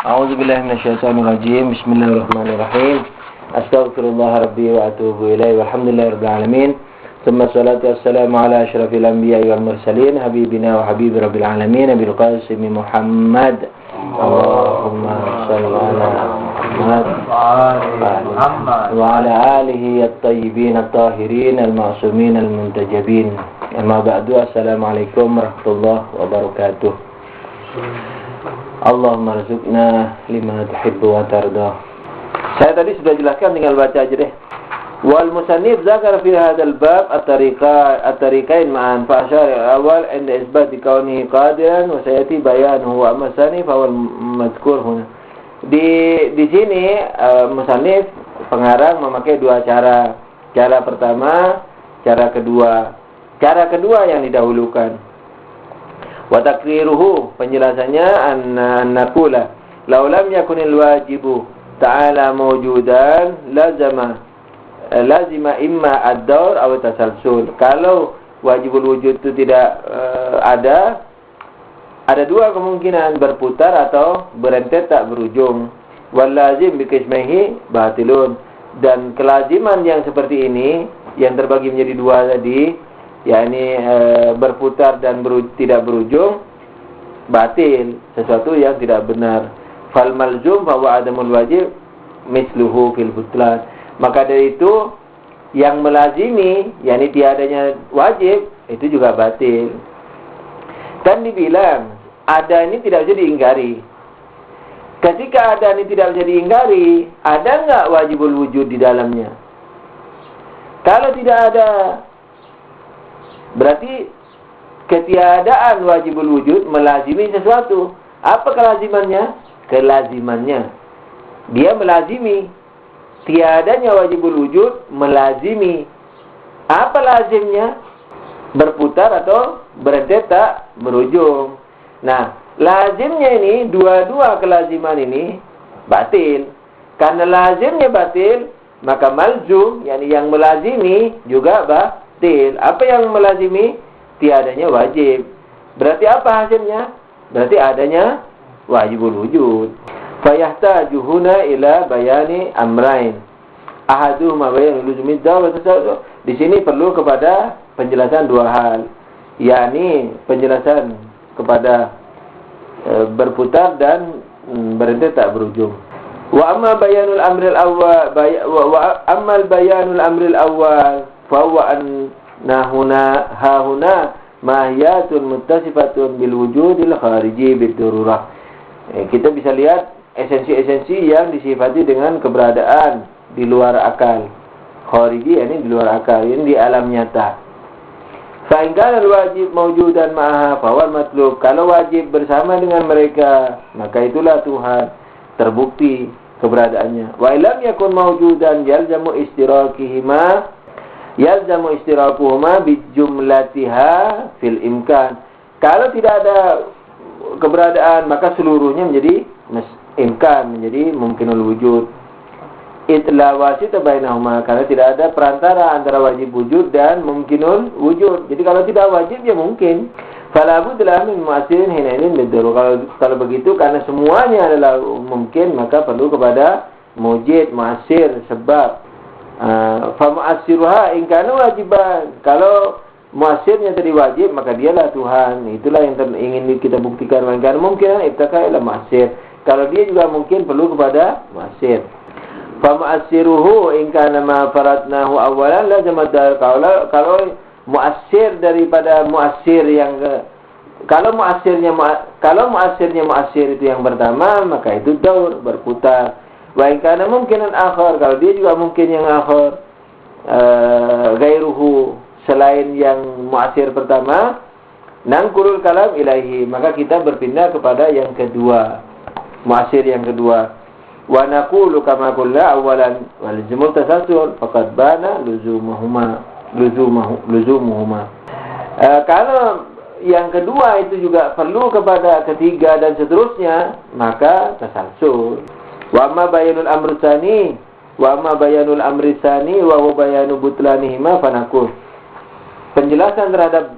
A'udzubillahi minasyaitonirrajim. Bismillahirrahmanirrahim. Astaghfirullah rabbi wa atubu ilaihi. Walhamdulillahirabbil alamin. Tsumma shalatu wassalamu ala asyrafil anbiya'i wal mursalin habibina wa habibi rabbil alamin Nabil Qasim Muhammad. Allahumma shalli ala Muhammad wa ala alihi at-tayyibin at-tahirin al-ma'sumin al-muntajabin. Amma ba'du. Assalamualaikum warahmatullahi wabarakatuh. Allahumma rizukna lima tuhibbu wa tarda. Saya tadi sudah jelaskan, tinggal baca aja deh. Wal musannif zakar fi hadzal bab at-tariqain ma'an fa asyara awal inda isbat kaunihi qadiran wa sayati bayanuhu wa musannif wal madhkur huna. Di sini musannif pengarang memakai dua cara. Cara pertama, cara kedua. Cara kedua yang didahulukan. Wa takriruhu, penjelasannya an-naqula law lam yakunil wajibu ta'ala mawjudan lazima imma ad-daur aw tasalsul. Kalau wajibul wujud itu tidak ada dua kemungkinan, berputar atau berentet tak berujung. Wal lazim bi qismihi batilun, dan kelaziman yang seperti ini yang terbagi menjadi dua tadi, yakni berputar dan tidak berujung, batil, sesuatu yang tidak benar. Fal malzum fa wa adamul wajib misluhu fil butlan. Maka dari itu yang melazimi, yakni tiadanya wajib, itu juga batil. Kan dibilang ada ini tidak bisa diingkari. Ketika ada ini tidak bisa diingkari, ada enggak wajibul wujud di dalamnya? Kalau tidak ada, berarti ketiadaan wajibul wujud melazimi sesuatu. Apa kelazimannya? Kelazimannya dia melazimi. Tiadanya wajibul wujud melazimi. Apa lazimnya? Berputar atau berhenti tak berujung. Nah, lazimnya ini, dua-dua kelaziman ini batil. Karena lazimnya batil, maka malzum, yakni yang melazimi juga batil. Apa yang melazimi? Tiadanya wajib. Berarti apa hasilnya? Berarti adanya wajibul wujud. Fayahtaju huna ila bayani amrain. Ahaduhuma bayanul luzumi dzawat. Di sini perlu kepada penjelasan dua hal, yakni penjelasan kepada berputar dan berhenti tak berujung. Wa amma bayanul amril awwal wa amma bayanul amril awwal fa huwa huna mahiyatun muttasifatun bil wujudil khariji bid darurah. Kita bisa lihat esensi-esensi yang disifati dengan keberadaan di luar akal. Khariji ini di luar akal, ini di alam nyata. Fa in kana al-wajib mawjudan ma'aha fa huwa matlub. Kalau wajib bersama dengan mereka, maka itulah Tuhan, terbukti keberadaannya. Wa illam yakun mawjudan yalzamu istirakuhuma bi jumlatiha fil imkan. Kalau tidak ada keberadaan, maka seluruhnya menjadi imkan, menjadi mungkinul wujud. Itla wasita bainahuma, karena tidak ada perantara antara wajib wujud dan mungkinul wujud. Jadi kalau tidak wajib, ya mungkin. Fala budda min mu'assirin hinainin bidarurah. Kalau begitu, karena semuanya adalah mungkin, maka perlu kepada mujid, mu'assir, sebab. Fa mu'assiruha in kana wajiban. Kalau mu'assirnya tadi wajib, maka dialah Tuhan. Itulah yang ingin kita buktikan. Karena mungkin ibtaka ila mu'assir. Kalau dia juga mungkin, perlu kepada mu'assir. Fa mu'assiruhu in kana ma faradnahu awalan lazamat. Kalau mu'assir daripada mu'assir yang kalau mu'assirnya mu'assir itu yang pertama, maka itu daur, berputar. Wa in kana mungkinan akhar, kalau dia juga mungkin yang akhar, gairuhu, selain yang mu'assir pertama, nangkulul kalam ilaihi, maka kita berpindah kepada yang kedua, mu'assir yang kedua. Wa naqulu kama qulna awalan wal jumul tasalsul faqad bana luzumuhuma. Kalau yang kedua itu juga perlu kepada ketiga dan seterusnya, maka tasalsul. Wa amma bayanul amri tsani wa huwa bayanu butlanihima fanaqul. Penjelasan terhadap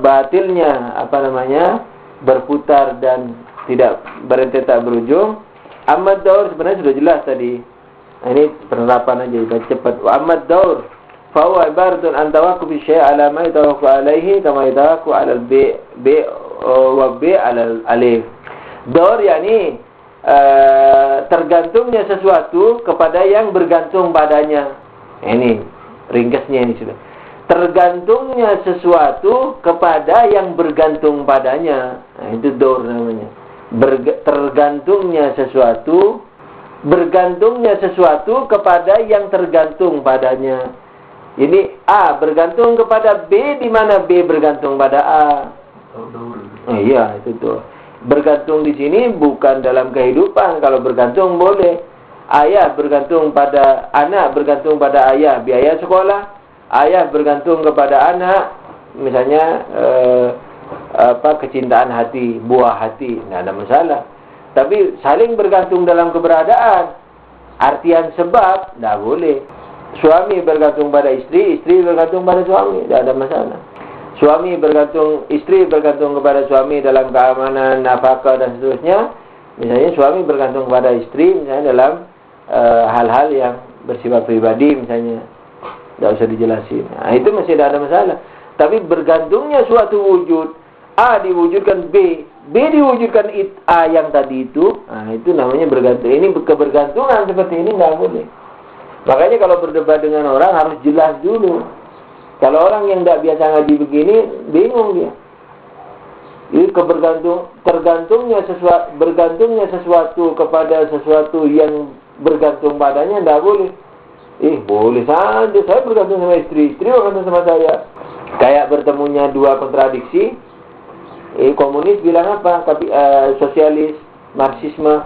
batilnya berputar dan tidak berhenti tak berujung, Amma daur sebenarnya sudah jelas tadi. Ini penerapan aja, kita cepat. Wa amma daur fa huwa ibaratun an tawaqquf syai' ala ma yatawaqqaf alaihi kama yatawaqqaf ala b wa b ala alif. Daur yakni tergantungnya sesuatu kepada yang bergantung padanya. Ini ringkasnya ini sudah. Tergantungnya sesuatu kepada yang bergantung padanya. Nah, itu daur namanya. Tergantungnya sesuatu, bergantungnya sesuatu kepada yang tergantung padanya. Ini A bergantung kepada B, di mana B bergantung pada A. Iya, itu tuh. Bergantung di sini bukan dalam kehidupan. Kalau bergantung boleh. Ayah bergantung pada anak, bergantung pada ayah, biaya sekolah. Ayah bergantung kepada anak, misalnya kecintaan hati, buah hati, tidak ada masalah. Tapi saling bergantung dalam keberadaan, artian sebab, tidak boleh. Suami bergantung pada istri, istri bergantung pada suami, tidak ada masalah. Suami bergantung, istri bergantung kepada suami dalam keamanan, nafkah dan seterusnya. Misalnya suami bergantung kepada istri, misalnya dalam hal-hal yang bersifat pribadi, misalnya, tidak usah dijelasin. Nah, itu masih tidak ada masalah. Tapi bergantungnya suatu wujud, A diwujudkan B, B diwujudkan A yang tadi itu, nah itu namanya bergantung. Ini kebergantungan seperti ini tidak boleh. Makanya kalau berdebat dengan orang harus jelas dulu. Kalau orang yang tidak biasa ngaji begini, bingung dia. Jadi bergantungnya sesuatu kepada sesuatu yang bergantung padanya tidak boleh. Boleh saja, saya bergantung sama istri, istri bergantung sama saya. Kayak bertemunya dua kontradiksi. Komunis bilang apa? Sosialis, Marxisme,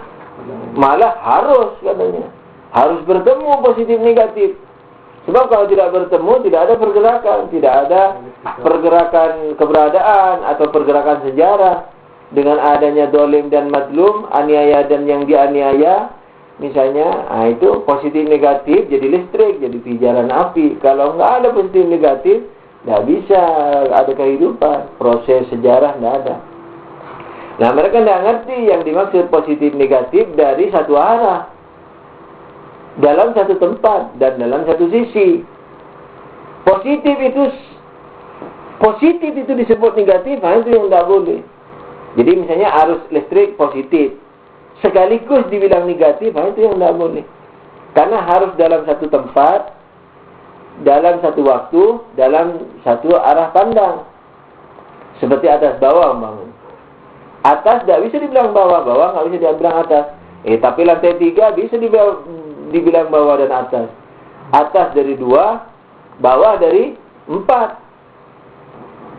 malah harus katanya. Harus bertemu positif negatif. Sebab kalau tidak bertemu, tidak ada pergerakan. Tidak ada pergerakan keberadaan atau pergerakan sejarah. Dengan adanya dolim dan madlum, aniaya dan yang dianiaya, misalnya, itu positif negatif jadi listrik, jadi pijaran api. Kalau nggak ada positif negatif, nggak bisa ada kehidupan. Proses sejarah nggak ada. Nah, mereka nggak ngerti yang dimaksud positif negatif dari satu arah, dalam satu tempat dan dalam satu sisi. Positif itu disebut negatif, itu yang nggak boleh. Jadi misalnya arus listrik positif, sekaligus dibilang negatif, itu yang tidak boleh. Karena harus dalam satu tempat, dalam satu waktu, dalam satu arah pandang. Seperti atas bawah bangun. Atas tidak bisa dibilang bawah, bawah nggak bisa dibilang atas. Tapi lantai 3 bisa dibilang bawah dan atas. Atas dari 2, bawah dari 4.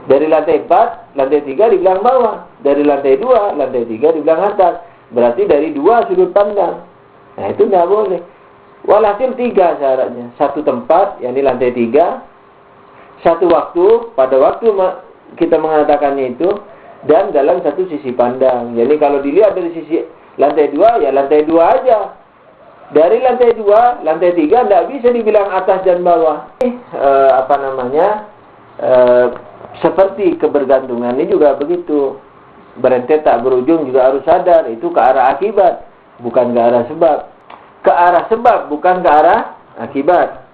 Dari lantai 4, lantai 3 dibilang bawah. Dari lantai 2, lantai 3 dibilang atas. Berarti dari 2 sudut pandang. Nah, itu tidak boleh. Walhasil 3 syaratnya. Satu tempat, yakni lantai 3. Satu waktu, pada waktu kita mengatakannya itu. Dan dalam satu sisi pandang. Jadi kalau dilihat dari sisi lantai 2, ya lantai 2 aja. Dari lantai 2, lantai 3 tidak bisa dibilang atas dan bawah. Seperti kebergantungan ini juga begitu. Berentet tak berujung juga harus sadar. Itu ke arah akibat, bukan ke arah sebab. Ke arah sebab, bukan ke arah akibat.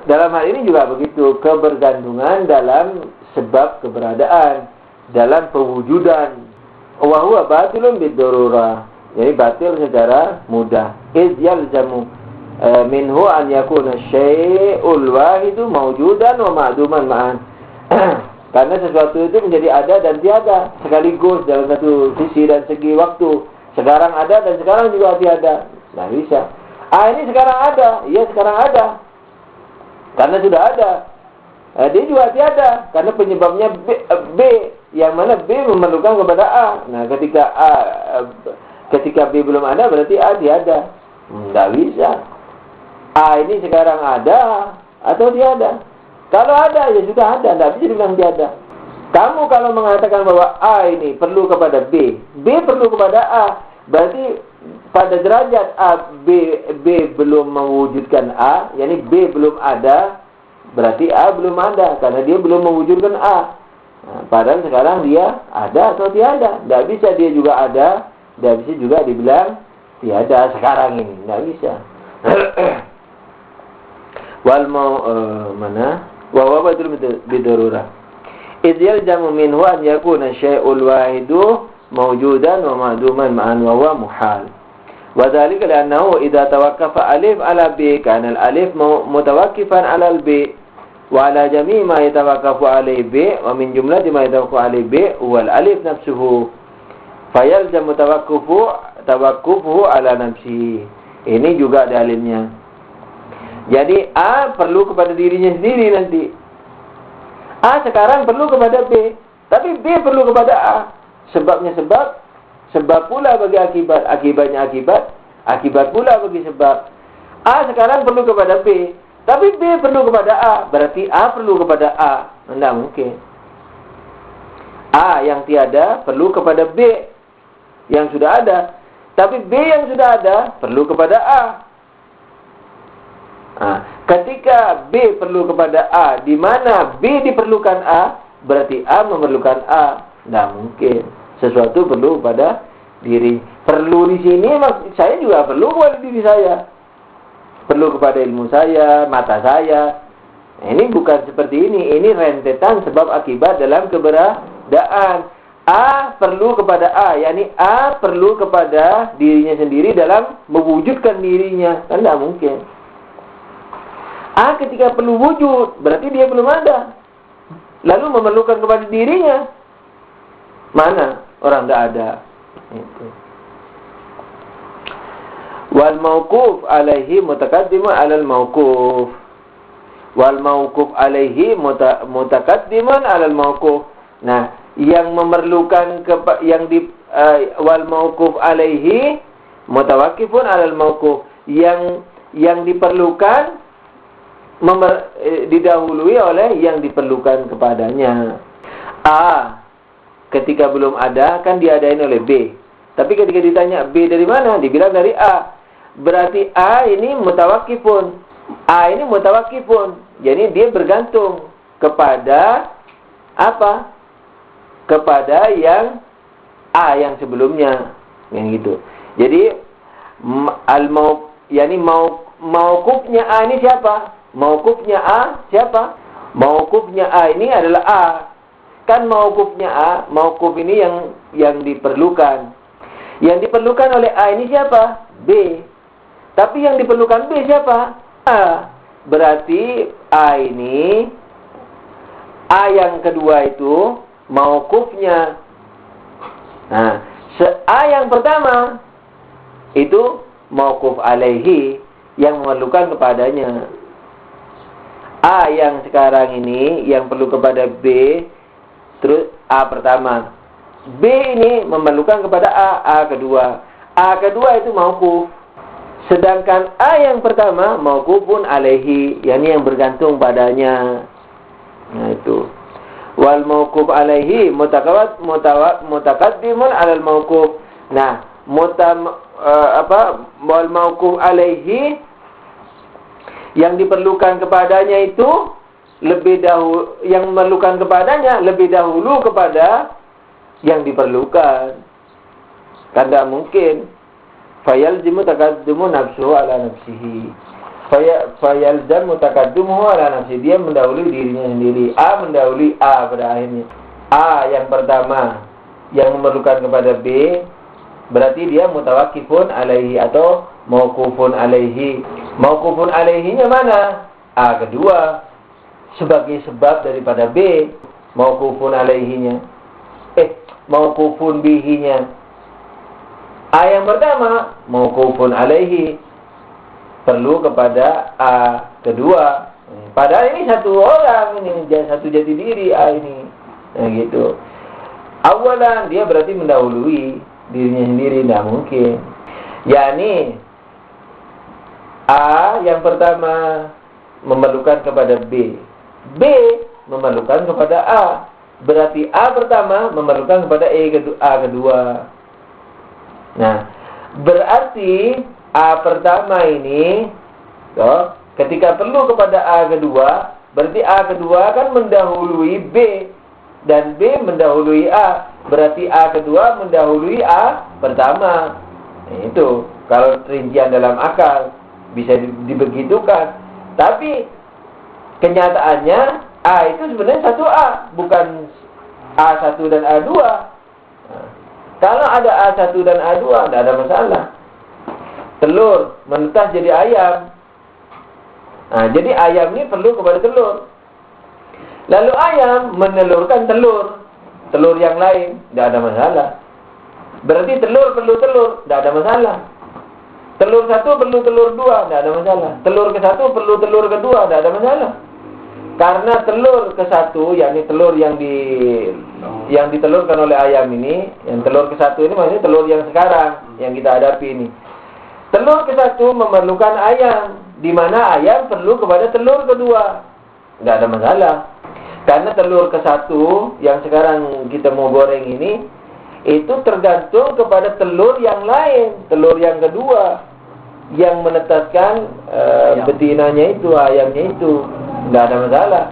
Dalam hal ini juga begitu. Kebergantungan dalam sebab keberadaan, dalam pewujudan. Wa huwa batilun bid-darurah. Jadi batil secara mudah. Iz yalzamu minhu an yakuna syai'ul wahidu mawjudan wa ma'duman ma'an. Karena sesuatu itu menjadi ada dan tiada sekaligus dalam satu sisi dan segi waktu. Sekarang ada dan sekarang juga tiada. Nah, bisa. Ini sekarang ada. Iya, sekarang ada. Karena sudah ada. Dia juga tiada. Karena penyebabnya B. Yang mana B memerlukan kepada A. Nah, ketika B belum ada, berarti A tiada. Tidak bisa. A ini sekarang ada atau tiada. Kalau ada, ya sudah ada. Tidak bisa dibilang tiada. Kamu kalau mengatakan bahwa A ini perlu kepada B, B perlu kepada A, berarti pada derajat A, B belum mewujudkan A, yakni B belum ada, berarti A belum ada, karena dia belum mewujudkan A. Nah, padahal sekarang dia ada atau tiada. Tidak bisa dia juga ada, tidak bisa juga dibilang tiada sekarang ini, tidak bisa. Wal mau mana? Wa wabatul bidururah. Idh yalzamu minhu an yakuna syai'ul wahidu mawjudan wa ma'duman ma'an wa huwa muhal. Wa dhalika li'annahu idza tawaqqafa alif ala b kana al-alif mutawaqqifan ala al-b wa ala jami' ma yatawaqqafu alayhi b wa min jumlati ma yatawaqqafu alayhi b huwa al-alif nafsuhu. Fayalzamu tawaqqufuhu ala nafsihi. Ini juga dalilnya. Jadi A perlu kepada dirinya sendiri nanti. A sekarang perlu kepada B, tapi B perlu kepada A. Sebabnya sebab pula bagi akibat, akibatnya akibat pula bagi sebab. A sekarang perlu kepada B, tapi B perlu kepada A. Berarti A perlu kepada A. Tidak mungkin. A yang tiada perlu kepada B yang sudah ada, tapi B yang sudah ada perlu kepada A. Ketika B perlu kepada A, di mana B diperlukan A, berarti A memerlukan A. Tidak mungkin. Sesuatu perlu pada diri. Perlu di sini, saya juga perlu kepada diri saya. Perlu kepada ilmu saya, mata saya. Ini bukan seperti ini. Ini rentetan sebab akibat dalam keberadaan. A perlu kepada A, yakni A perlu kepada dirinya sendiri dalam mewujudkan dirinya. Kan tidak mungkin. A ketika perlu wujud, berarti dia belum ada. Lalu memerlukan kepada dirinya. Mana? Orang tidak ada. Itu. Wal mauquf alaihi mutaqaddimun alal mauquf. Wal mauquf alaihi mutaqaddimun alal mauquf. Nah, yang memerlukan wal mauquf alaihi mutawaqqifun alal mauquf. Yang diperlukan didahului oleh yang diperlukan kepadanya. A ketika belum ada kan diadain oleh B. Tapi ketika ditanya B dari mana, dibilang dari A. Berarti A ini mutawaqqifun. A ini mutawaqqifun. Jadi dia bergantung kepada apa? Kepada yang A yang sebelumnya. Yang gitu. Jadi mauqufnya A ini siapa? Mauqufnya A siapa? Mauqufnya A ini adalah A. Kan mauqufnya A, mauquf ini yang diperlukan. Yang diperlukan oleh A ini siapa? B. Tapi yang diperlukan B siapa? A. Berarti A ini, A yang kedua itu mauqufnya. Nah, A yang pertama itu mauquf alaihi yang memerlukan kepadanya. A yang sekarang ini yang perlu kepada B, terus A pertama. B ini memerlukan kepada A kedua. A kedua itu mauquf. Sedangkan A yang pertama mauqufun alaihi, yakni yang bergantung padanya. Nah itu. Wal mauquf alaihi mutaqaddimun alal mauquf. Nah, wal mauquf alaihi yang diperlukan kepadanya itu lebih dahulu, yang memerlukan kepadanya lebih dahulu kepada yang diperlukan. Kan tidak mungkin. Fayalzimu taqaddumu nafsuhu ala nafsihi. Fayalzamu taqaddumuhu ala nafsihi. Dia mendahului dirinya sendiri. A mendahului A pada akhirnya. A yang pertama yang memerlukan kepada B, berarti dia mutawaqqifun alaihi atau mauqufun alaihi. Mauqufun alaihinya mana? A kedua sebagai sebab daripada B. Mauqufun alaihinya. Mauqufun bihinya. A yang pertama mauqufun alaihi perlu kepada A kedua. Padahal ini satu orang, ini satu jati diri A ini. Nah gitu. Awalan dia berarti mendahului dirinya sendiri, tidak mungkin. yakni A yang pertama memerlukan kepada B, B memerlukan kepada A. Berarti A pertama memerlukan kepada A kedua. Nah, berarti A pertama ini ketika perlu kepada A kedua, berarti A kedua kan mendahului B dan B mendahului A. berarti A kedua mendahului A pertama. Itu kalau rincian dalam akal bisa dibegitukan. Tapi kenyataannya A itu sebenarnya satu A, bukan A1 dan A2. Kalau ada A1 dan A2, tidak ada masalah. Telur menetas jadi ayam. Jadi ayam ini perlu kepada telur. Lalu ayam menelurkan telur yang lain, tidak ada masalah. Berarti telur perlu telur, tidak ada masalah. Telur satu perlu telur dua, tidak ada masalah. Telur ke satu perlu telur kedua, tidak ada masalah. Karena telur ke satu, yakni telur yang ditelurkan oleh ayam ini, yang telur ke satu ini maksudnya telur yang sekarang yang kita hadapi ini. Telur ke satu memerlukan ayam, di mana ayam perlu kepada telur kedua, tidak ada masalah. Karena telur ke satu yang sekarang kita mau goreng ini, itu tergantung kepada telur yang lain, telur yang kedua, yang menetaskan betinanya itu, ayamnya itu. Tidak ada masalah.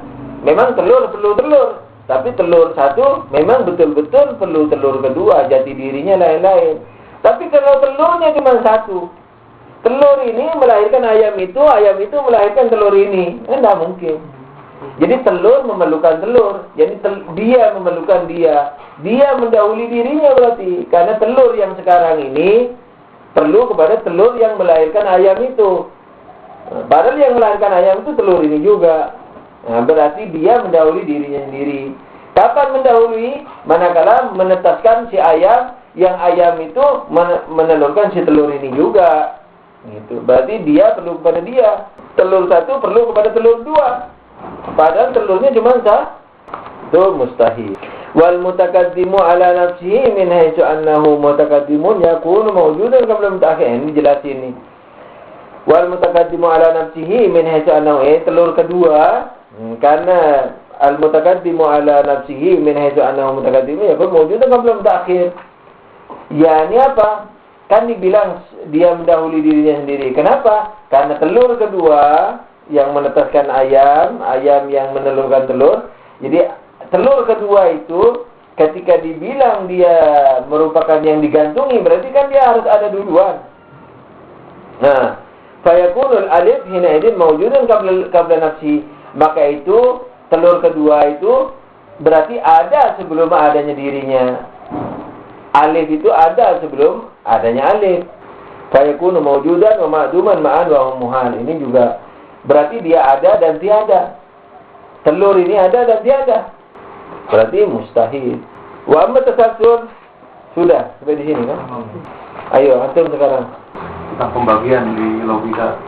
Memang telur perlu telur, tapi telur satu memang betul-betul perlu telur kedua, jati dirinya lain-lain. Tapi kalau telurnya cuma satu, telur ini melahirkan ayam itu melahirkan telur ini, tidak mungkin. Jadi telur memerlukan telur, jadi dia memerlukan dia mendahului dirinya berarti, karena telur yang sekarang ini perlu kepada telur yang melahirkan ayam itu. Padahal yang melahirkan ayam itu telur ini juga. Berarti dia mendahului dirinya sendiri. Kapan mendahului? Manakala menetaskan si ayam, yang ayam itu menelurkan si telur ini juga. Gitu. Berarti dia perlu kepada dia. Telur satu perlu kepada telur dua. Padahal telurnya cuma satu. Itu mustahil. Wal mutakaddimu ala nafsihi min haitsu annahu mutakaddimun yakunu mawjudan qabla mutaakhir. Ini jelas ini. Wal mutakaddimu ala nafsihi min haitsu annahu, telur kedua, karena al mutakaddimu ala nafsihi min haitsu annahu mutakaddimu yakun mawjudan qabla mutaakhir. Ya, ini apa? Kan dibilang dia mendahului dirinya sendiri. Kenapa? Karena telur kedua yang menetaskan ayam yang menelurkan telur. Jadi telur kedua itu ketika dibilang dia merupakan yang digantungi, berarti kan dia harus ada duluan. Nah, fayakunul alif hina idin mawjudun qabla nafsi. Maka itu telur kedua itu berarti ada sebelum adanya dirinya. Alif itu ada sebelum adanya alif. Fayakunu mawjudan wa ma'duman ma'an wa muhal. Ini juga berarti dia ada dan tiada. Telur ini ada dan tiada. Berarti mustahil. Wa amma tasalsul, sudah sampai di sini kan? Ayo antum sekarang. Tentang pembagian di logika.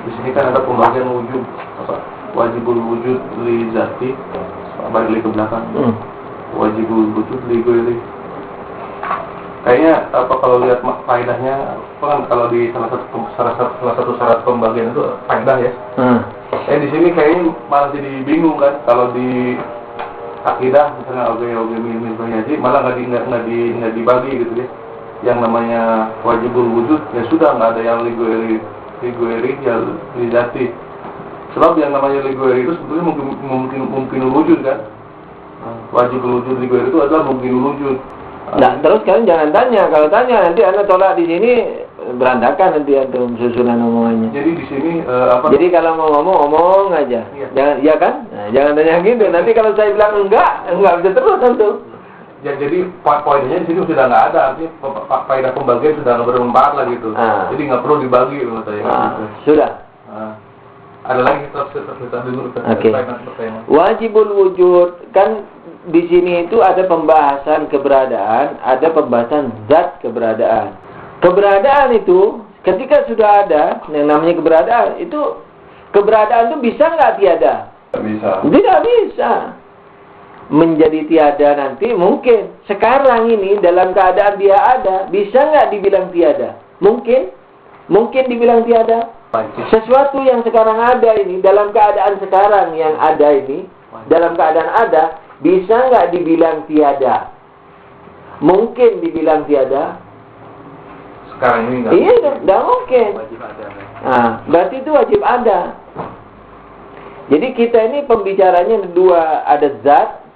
Di sini kan ada pembagian wujud, wajibul wujud li zati, balik ke belakang. Wajibul wujud li ghairi. Kayaknya kalau lihat faedahnya, kan kalau di salah satu syarat pembagian itu faedah ya. Di sini kayaknya malah jadi bingung kan, kalau di akidah misalnya oge min bayati malah nggak dibagi gitu ya. Yang namanya wajibul wujud ya sudah, nggak ada yang ligueri ya lizati. Sebab yang namanya ligueri itu sebetulnya mungkin wujud kan. Wajibul wujud ligueri itu adalah mungkin wujud. Nah, terus kalian jangan tanya. Kalau tanya nanti Anda tolak di sini, berantakan nanti antum susunan omongannya. Jadi di sini Jadi kalau mau ngomong aja. Iya. Jangan, ya kan? Nah, jangan tanya gitu. Nanti kalau saya bilang enggak bisa terus tentu. Ya, jadi poinnya di sini sudah nggak ada, artinya faedah pembagian sudah nggak bermanfaat lah gitu. Jadi nggak perlu dibagi menurut saya. Gitu. Sudah. Ada lagi kita dulu. Oke. Wajibul wujud kan. Di sini itu ada pembahasan keberadaan, ada pembahasan zat keberadaan. Keberadaan itu ketika sudah ada, yang namanya keberadaan itu bisa nggak tiada? Tidak bisa. Tidak bisa. Menjadi tiada nanti mungkin. Sekarang ini dalam keadaan dia ada, bisa nggak dibilang tiada? Mungkin dibilang tiada. Sesuatu yang sekarang ada ini dalam keadaan sekarang yang ada ini, dalam keadaan ada. Bisa nggak dibilang tiada? Mungkin dibilang tiada? Sekarang ini nggak. Iya, nggak mungkin. Wajib ada. Nah, berarti itu wajib ada. Jadi kita ini pembicaranya dua, ada zat,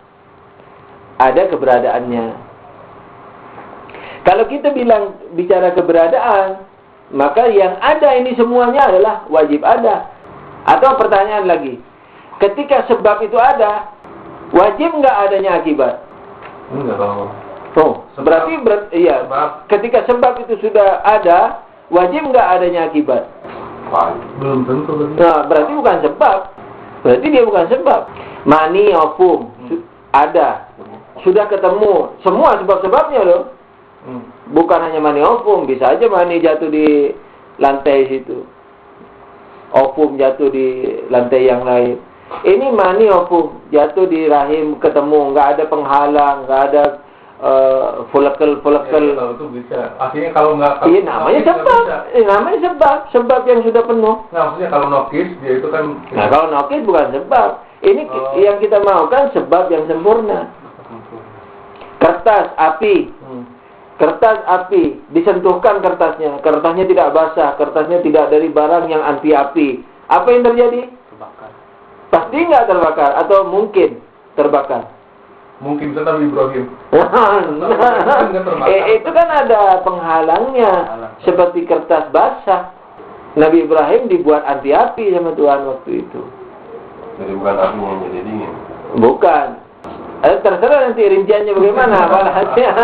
ada keberadaannya. Kalau kita bicara keberadaan, maka yang ada ini semuanya adalah wajib ada. Atau pertanyaan lagi, ketika sebab itu ada, wajib nggak adanya akibat? Enggak tahu. Oh, berarti iya. Ketika sebab itu sudah ada, wajib nggak adanya akibat? Belum tentu. Nah, berarti bukan sebab. Berarti dia bukan sebab. Mani, opum, ada. Sudah ketemu semua sebab-sebabnya loh. Bukan hanya mani opum, bisa aja mani jatuh di lantai situ, opum jatuh di lantai yang lain. Ini mani opum jatuh di rahim, ketemu, nggak ada penghalang, nggak ada folikel. Ya, itu bisa. Artinya kalau nggak, iya, namanya sebab. Namanya sebab yang sudah penuh. Nah, maksudnya kalau nokis dia itu kan. Nah, kalau nokis bukan sebab. Ini yang kita mau kan sebab yang sempurna. Kertas api. Kertas api, disentuhkan kertasnya tidak basah, kertasnya tidak dari barang yang anti api. Apa yang terjadi? Terbakar. Pasti nggak terbakar, atau mungkin terbakar. Mungkin bisa Nabi Ibrahim. Itu kan ada penghalangnya, seperti kertas basah. Nabi Ibrahim dibuat anti api sama Tuhan waktu itu. Jadi bukan apinya jadi dingin. Bukan. Terserah nanti rinciannya bagaimana, walhasilnya.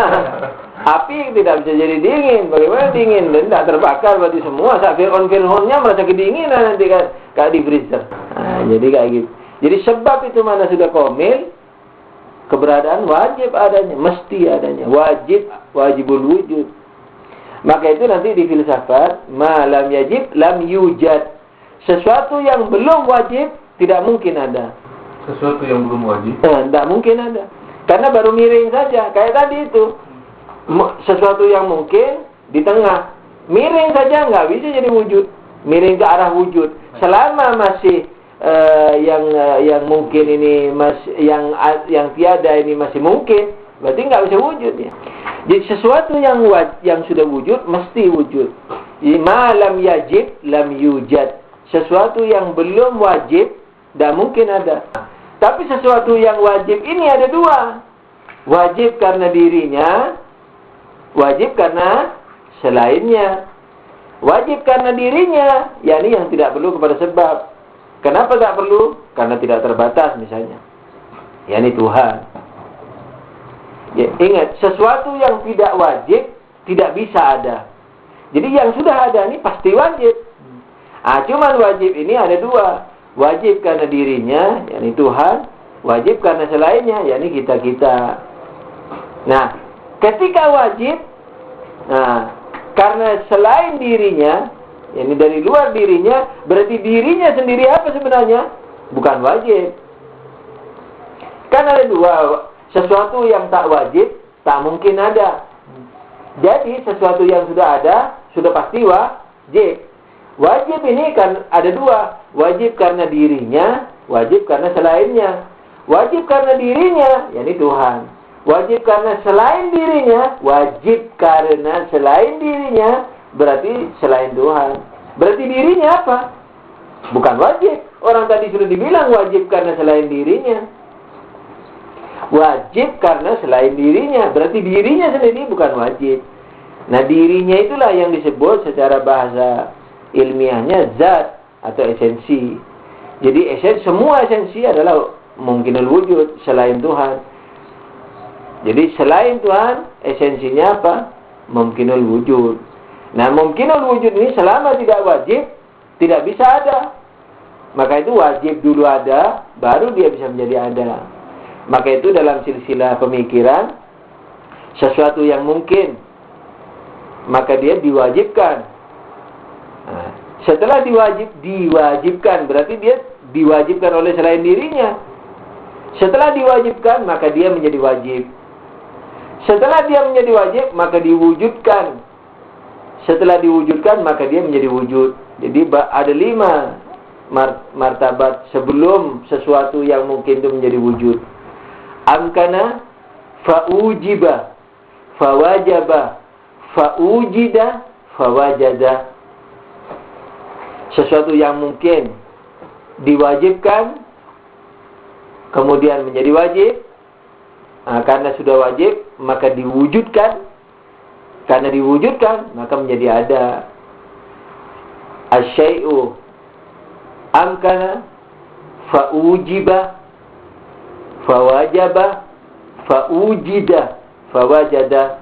Api tidak bisa jadi dingin. Bagaimana dingin? Dan tidak terbakar berarti semua. Fir'aun-Fir'aunnya merasa kedinginan nanti kayak di freezer. Nah, jadi kayak gitu. Jadi sebab itu mana sudah komil, keberadaan wajib adanya, mesti adanya. Wajibul wujud. Maka itu nanti di filsafat, ma lam yajib lam yujad. Sesuatu yang belum wajib tidak mungkin ada. Sesuatu yang belum wajib? Tidak mungkin ada. Karena baru miring saja. Kayak tadi itu. Sesuatu yang mungkin di tengah, miring saja nggak bisa jadi wujud, miring ke arah wujud. Selama masih yang mungkin ini yang tiada ini masih mungkin, berarti nggak bisa wujud ya. Jadi sesuatu yang sudah wujud mesti wujud. Ma lam yajib lam yujad. Sesuatu yang belum wajib tidak mungkin ada. Tapi sesuatu yang wajib ini ada dua. Wajib karena dirinya, wajib karena selainnya. Wajib karena dirinya, yakni yang tidak perlu kepada sebab. Kenapa tak perlu? Karena tidak terbatas misalnya, yakni Tuhan. Ya, ingat, sesuatu yang tidak wajib tidak bisa ada. Jadi yang sudah ada ini pasti wajib. Cuman wajib ini ada dua. Wajib karena dirinya, yakni Tuhan. Wajib karena selainnya, yakni kita-kita. Nah, ketika wajib, karena selain dirinya, ini dari luar dirinya, berarti dirinya sendiri apa sebenarnya? Bukan wajib. Kan ada dua, sesuatu yang tak wajib, tak mungkin ada. Jadi sesuatu yang sudah ada, sudah pasti wajib. Wajib ini kan ada dua, wajib karena dirinya, wajib karena selainnya. Wajib karena dirinya, yakni Tuhan. Wajib karena selain dirinya, wajib karena selain dirinya, berarti selain Tuhan. Berarti dirinya apa? Bukan wajib. Orang tadi sudah dibilang wajib karena selain dirinya. Wajib karena selain dirinya, berarti dirinya sendiri bukan wajib. Nah, dirinya itulah yang disebut secara bahasa ilmiahnya zat atau esensi. Jadi semua esensi adalah mungkinul wujud selain Tuhan. Jadi selain Tuhan, esensinya apa? Mungkinul wujud. Nah, mungkinul wujud ini selama tidak wajib, tidak bisa ada. Maka itu wajib dulu ada, baru dia bisa menjadi ada. Maka itu dalam silsilah pemikiran, sesuatu yang mungkin, maka dia diwajibkan. Nah, setelah diwajibkan, berarti dia diwajibkan oleh selain dirinya. Setelah diwajibkan, maka dia menjadi wajib. Setelah dia menjadi wajib, maka diwujudkan. Setelah diwujudkan, maka dia menjadi wujud. Jadi ada 5 martabat sebelum sesuatu yang mungkin itu menjadi wujud. Amkana, fa'ujiba, fawajaba, fa'ujida, fawajada. Sesuatu yang mungkin diwajibkan, kemudian menjadi wajib. karena sudah wajib, maka diwujudkan. Karena diwujudkan, maka menjadi ada. Asyai'u amkana fa'ujiba fawajaba fa'ujida fawajada.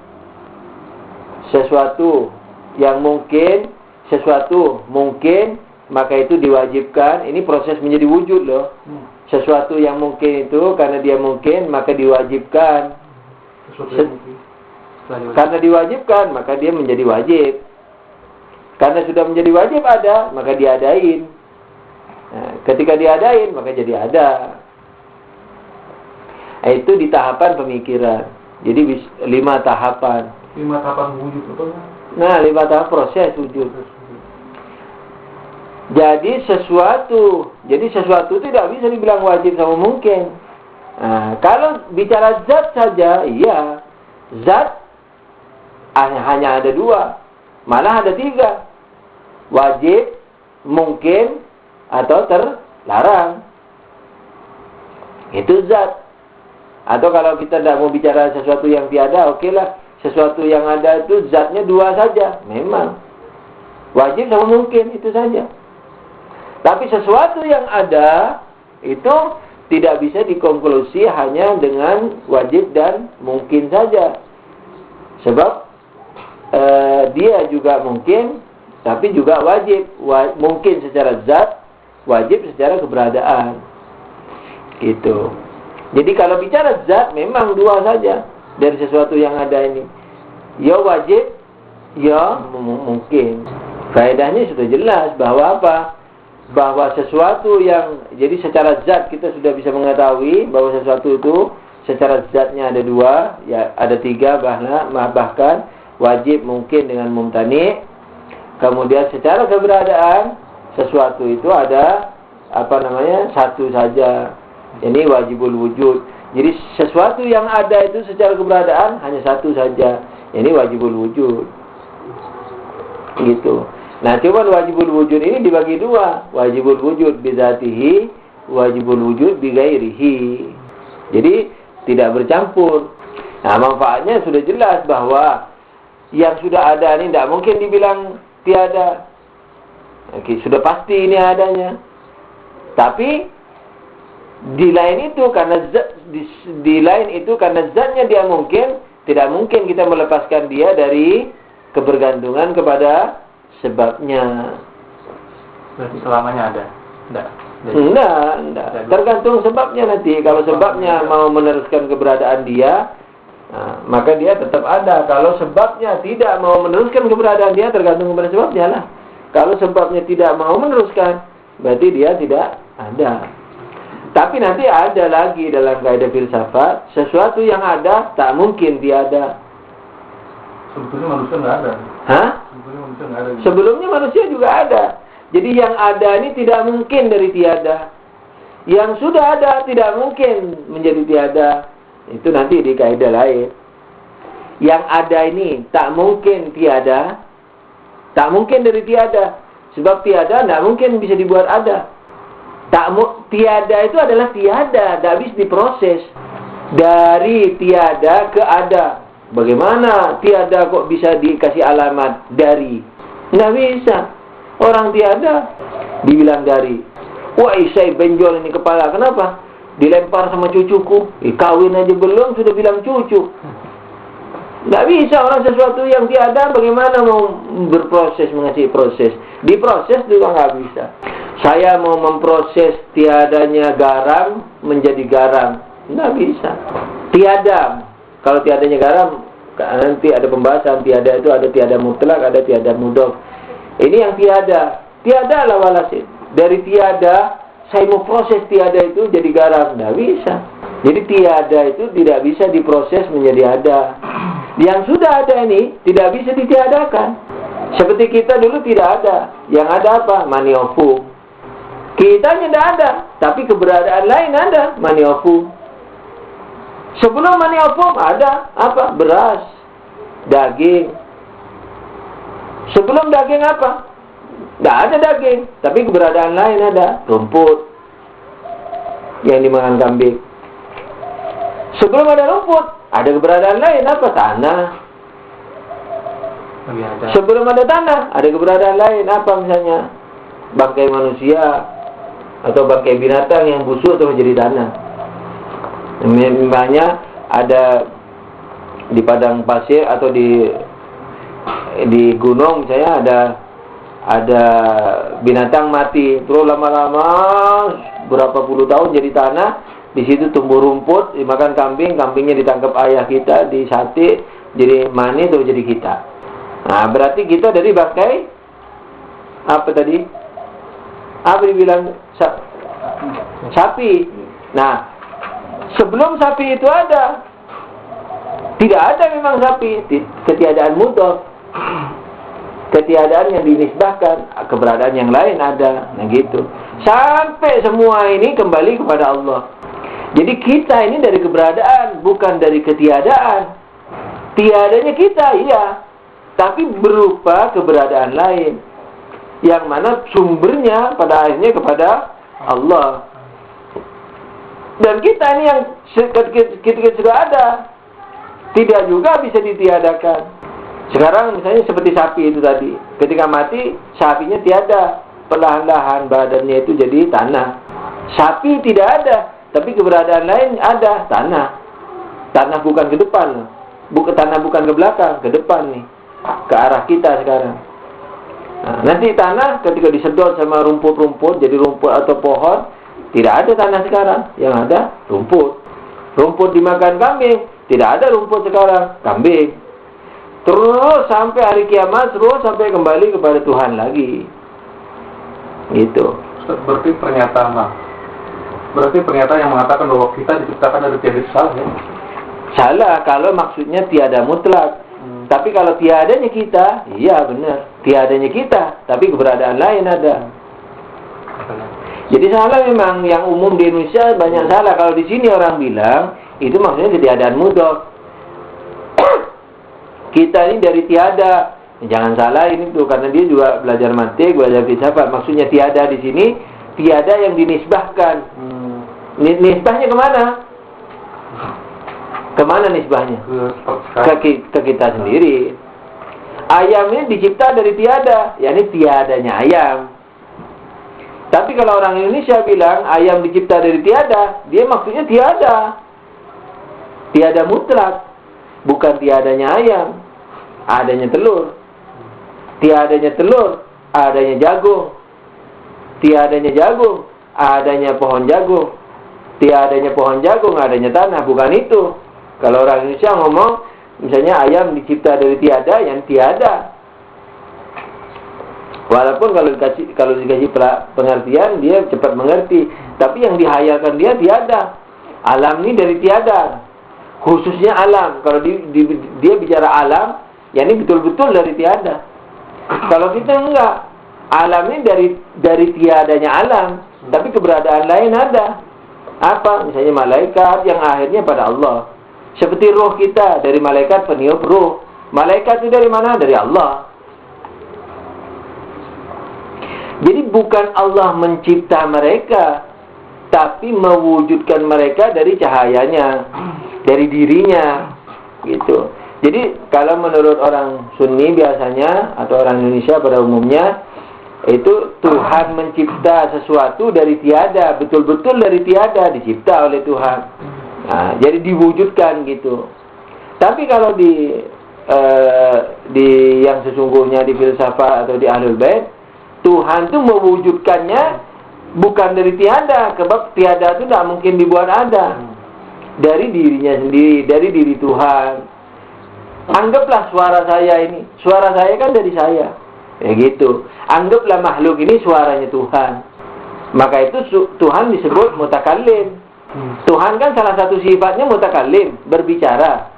Sesuatu yang mungkin, sesuatu mungkin, maka itu diwajibkan. Ini proses menjadi wujud loh. Sesuatu yang mungkin itu karena dia mungkin, maka diwajibkan. Karena diwajibkan, maka dia menjadi wajib. Karena sudah menjadi wajib ada, maka diadain. Nah, ketika diadain, maka jadi ada. Itu di tahapan pemikiran. Jadi 5 tahapan. 5 tahapan wujud apa? Nah, 5 tahap proses wujud. Jadi sesuatu tidak bisa dibilang wajib sama mungkin. Nah, kalau bicara zat saja, iya, zat hanya ada 2, malah ada 3. Wajib, mungkin, atau terlarang. Itu zat. Atau kalau kita tidak mau bicara sesuatu yang tiada, oke lah. Sesuatu yang ada itu zatnya 2 saja. Memang wajib sama mungkin, itu saja. Tapi sesuatu yang ada itu tidak bisa dikonklusi hanya dengan wajib dan mungkin saja. Sebab dia juga mungkin, tapi juga wajib. Mungkin secara zat, wajib secara keberadaan. Gitu. Jadi kalau bicara zat, memang 2 saja dari sesuatu yang ada ini. Ya wajib, ya mungkin. Faedahnya sudah jelas bahwa apa? Bahwa sesuatu yang, jadi secara zat kita sudah bisa mengetahui bahwa sesuatu itu secara zatnya ada 2, ya ada 3 bahkan wajib, mungkin dengan mumtani. Kemudian secara keberadaan sesuatu itu ada satu saja. Ini wajibul wujud. Jadi sesuatu yang ada itu secara keberadaan hanya satu saja. Ini wajibul wujud. Gitu. Nah, coba wajibul wujud ini dibagi 2. Wajibul wujud bizatihi, wajibul wujud bigairihi. Jadi tidak bercampur. Nah, manfaatnya sudah jelas bahwa yang sudah ada ini tidak mungkin dibilang tiada. Oke, sudah pasti ini adanya. Tapi di lain itu karena zatnya dia mungkin, tidak mungkin kita melepaskan dia dari kebergantungan kepada sebabnya. Berarti selamanya ada? Enggak. Tergantung sebabnya nanti. Kalau sebabnya mau meneruskan keberadaan dia, nah, maka dia tetap ada. Kalau sebabnya tidak mau meneruskan keberadaan dia, tergantung kepada sebabnya lah. Kalau sebabnya tidak mau meneruskan, berarti dia tidak ada. Tapi nanti ada lagi dalam kaidah filsafat, sesuatu yang ada tak mungkin tiada. Sebetulnya manusia nggak ada. Hah? Sebetulnya manusia nggak ada. Sebelumnya manusia juga ada. Jadi yang ada ini tidak mungkin dari tiada. Yang sudah ada tidak mungkin menjadi tiada. Itu nanti di kaidah lain. Yang ada ini tak mungkin tiada. Tak mungkin dari tiada. Sebab tiada tidak mungkin bisa dibuat ada. Tiada itu adalah tiada, tidak bisa diproses. Dari tiada ke ada. Bagaimana tiada kok bisa dikasih alamat dari? Tidak bisa. Orang tiada dibilang dari. Wah, saya benjol ini kepala. Kenapa? Dilempar sama cucuku. Kawin aja belum sudah bilang cucu. Tidak bisa orang sesuatu yang tiada. Bagaimana mau berproses, mengasih proses? Diproses juga nggak bisa. Saya mau memproses tiadanya garam menjadi garam. Tidak bisa. Tiada. Kalau tiadanya garam, nanti ada pembahasan. Tiada itu ada tiada mutlak, ada tiada mudhof. Ini yang tiada. Tiada lah walasin. Dari tiada, saya mau proses tiada itu jadi garam. Tidak bisa. Jadi tiada itu tidak bisa diproses menjadi ada. Yang sudah ada ini tidak bisa ditiadakan. Seperti kita dulu tidak ada. Yang ada apa? Maniofum. Kitanya tidak ada, tapi keberadaan lain ada, maniofum. Sebelum maniofum ada apa? Beras, daging. Sebelum daging apa? Tidak ada daging, tapi keberadaan lain ada, rumput yang dimakan kambing. Sebelum ada rumput, ada keberadaan lain, apa? Tanah. Sebelum ada tanah, ada keberadaan lain, apa misalnya? Bangkai manusia atau bangkai binatang yang busuk atau menjadi tanah. Misalnya ada di padang pasir atau di gunung misalnya ada binatang mati, terus lama-lama berapa puluh tahun jadi tanah, di situ tumbuh rumput, dimakan kambing, kambingnya ditangkap ayah kita, disate jadi mani atau jadi kita. Nah, berarti kita dari bangkai apa tadi? Apa dibilang? Sapi. Nah, sebelum sapi itu ada, tidak ada memang sapi, ketiadaan mudhaf, ketiadaan yang dinisbahkan, keberadaan yang lain ada. Nah gitu, sampai semua ini kembali kepada Allah. Jadi kita ini dari keberadaan, bukan dari ketiadaan. Tiadanya kita, iya, tapi berupa keberadaan lain, yang mana sumbernya pada akhirnya kepada Allah. Dan kita ini yang kita sudah ada, tidak juga bisa ditiadakan. Sekarang misalnya seperti sapi itu tadi, ketika mati sapinya tiada, perlahan-lahan badannya itu jadi tanah. Sapi tidak ada, tapi keberadaan lain ada, tanah. Tanah bukan ke depan, tanah bukan ke belakang, ke depan nih, ke arah kita sekarang. Nah, nanti tanah ketika disedot sama rumput-rumput jadi rumput atau pohon, tidak ada tanah sekarang, yang ada rumput. Rumput dimakan kambing, tidak ada rumput sekarang, kambing. Terus sampai hari kiamat, terus sampai kembali kepada Tuhan lagi. Gitu. Berarti pernyataan yang mengatakan bahwa kita diciptakan dari tiada salah ya? Salah kalau maksudnya tiada mutlak. Tapi kalau tiadanya kita, iya benar, tiadanya kita, tapi keberadaan lain ada. Jadi salah memang, yang umum di Indonesia banyak salah. Kalau di sini orang bilang itu maksudnya ketiadaan mudhaf. Kita ini dari tiada. Jangan salah ini tuh, karena dia juga belajar mantik, belajar filsafat. Maksudnya tiada di sini tiada yang dinisbahkan. Nisbahnya kemana? Kemana nisbahnya? Ke kita sendiri. Ayam ini dicipta dari tiada, yakni tiadanya ayam. Tapi kalau orang Indonesia bilang ayam dicipta dari tiada, dia maksudnya tiada. Tiada mutlak. Bukan tiadanya ayam, adanya telur. Tiadanya telur, adanya jagung. Tiadanya jagung, adanya pohon jagung. Tiadanya pohon jagung, adanya tanah. Bukan itu. Kalau orang Indonesia ngomong, misalnya ayam dicipta dari tiada, yang tiada. Walaupun kalau dikasih pengertian, dia cepat mengerti. Tapi yang dihayalkan dia tiada. Alam ini dari tiada. Khususnya alam. Kalau dia bicara alam, ya ini betul-betul dari tiada. Kalau kita enggak, alam ini dari tiadanya alam, tapi keberadaan lain ada. Apa? Misalnya malaikat yang akhirnya pada Allah. Seperti roh kita, dari malaikat peniup roh. Malaikat itu dari mana? Dari Allah. Jadi bukan Allah mencipta mereka, tapi mewujudkan mereka dari cahayanya, dari dirinya, gitu. Jadi kalau menurut orang Sunni biasanya, atau orang Indonesia pada umumnya, itu Tuhan mencipta sesuatu dari tiada, betul-betul dari tiada, dicipta oleh Tuhan. Nah, jadi diwujudkan gitu. Tapi kalau di yang sesungguhnya di filsafat atau di Ahlul Bait, Tuhan itu mewujudkannya bukan dari tiada, sebab tiada itu tidak mungkin dibuat ada. Dari dirinya sendiri, dari diri Tuhan. Anggaplah suara saya ini, suara saya kan dari saya. Ya gitu. Anggaplah makhluk ini suaranya Tuhan. Maka itu Tuhan disebut mutakallim. Tuhan kan salah satu sifatnya mutakallim, berbicara.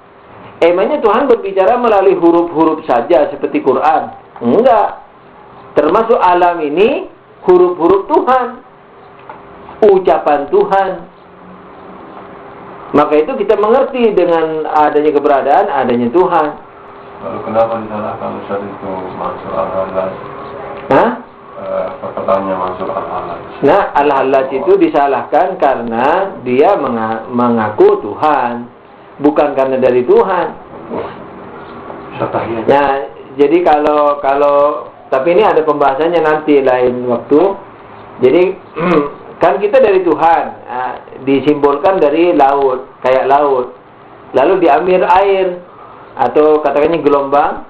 Emangnya Tuhan berbicara melalui huruf-huruf saja seperti Quran? Enggak. Termasuk alam ini huruf-huruf Tuhan, ucapan Tuhan. Maka itu kita mengerti dengan adanya keberadaan, adanya Tuhan. Lalu kenapa disalahkan Ustaz itu masuk al-hadas? Hah? perkataannya masuk al-halaj. Nah, al-halaj itu disalahkan karena dia mengaku Tuhan, bukan karena dari Tuhan. Nah, jadi kalau tapi ini ada pembahasannya nanti lain waktu. Jadi kan kita dari Tuhan, disimbolkan dari laut, kayak laut. Lalu diambil air atau katakannya gelombang,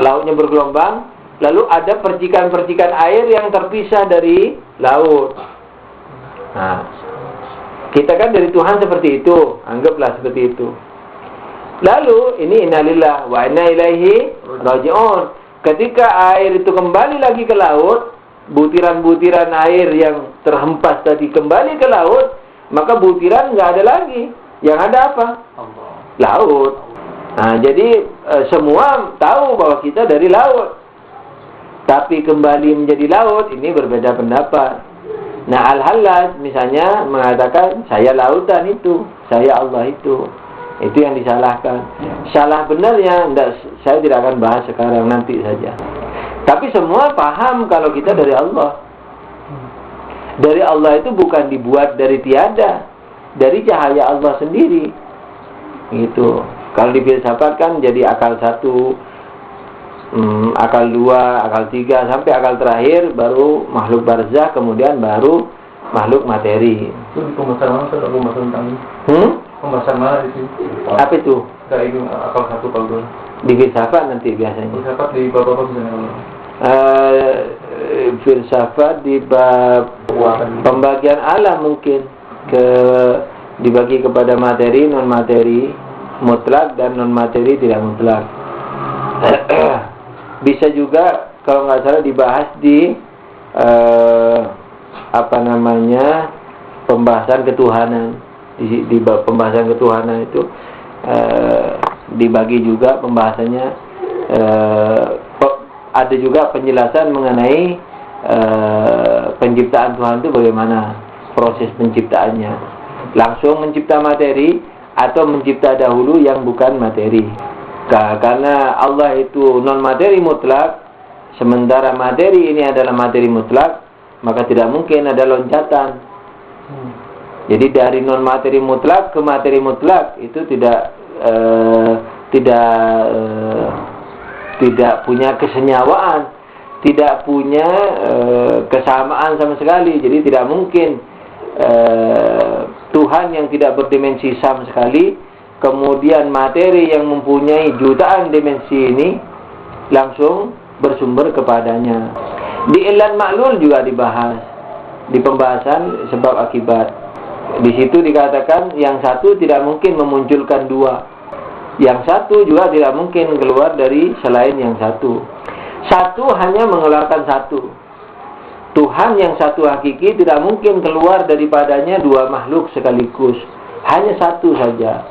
lautnya bergelombang, lalu ada percikan-percikan air yang terpisah dari laut. Nah, kita kan dari Tuhan seperti itu, anggaplah seperti itu. Lalu ini innalillah wa inna ilaihi raji'un. Ketika air itu kembali lagi ke laut, butiran-butiran air yang terhempas tadi kembali ke laut, maka butiran nggak ada lagi. Yang ada apa? Laut. Nah, jadi semua tahu bahwa kita dari laut. Tapi kembali menjadi laut, ini berbeda pendapat. Nah, al-halaj misalnya mengatakan, saya lautan itu, saya Allah itu. Itu yang disalahkan. Salah benarnya, saya tidak akan bahas sekarang, nanti saja. Tapi semua paham kalau kita dari Allah. Dari Allah itu bukan dibuat dari tiada, dari cahaya Allah sendiri. Gitu. Kalau difilsafat kan jadi akal 1, akal 2, akal 3, sampai akal terakhir baru makhluk barzah, kemudian baru makhluk materi. Itu di pembahasan mana? Saya pembahasan tentang ini. Pembahasan mana di sini? Apa itu? Kayak ini akal 1, akal 2. Di filsafat nanti biasanya. Filsafat di bab-bab misalnya. Filsafat di bab pembagian alam mungkin dibagi kepada materi, non materi, mutlak dan non materi tidak mutlak. Bisa juga kalau nggak salah dibahas di pembahasan ketuhanan. Di bab pembahasan ketuhanan itu dibagi juga pembahasannya. Ada juga penjelasan mengenai penciptaan Tuhan itu bagaimana proses penciptaannya, langsung mencipta materi atau mencipta dahulu yang bukan materi. Karena Allah itu non materi mutlak, sementara materi ini adalah materi mutlak, maka tidak mungkin ada loncatan. Jadi dari non materi mutlak ke materi mutlak itu tidak punya kesenyawaan, tidak punya kesamaan sama sekali. Jadi tidak mungkin Tuhan yang tidak berdimensi sama sekali, kemudian materi yang mempunyai jutaan dimensi ini langsung bersumber kepadanya. Di ilan ma'lul juga dibahas di pembahasan sebab akibat. Di situ dikatakan yang satu tidak mungkin memunculkan dua, yang satu juga tidak mungkin keluar dari selain yang satu. Satu hanya mengeluarkan satu. Tuhan yang satu hakiki tidak mungkin keluar daripadanya dua makhluk sekaligus. Hanya satu saja.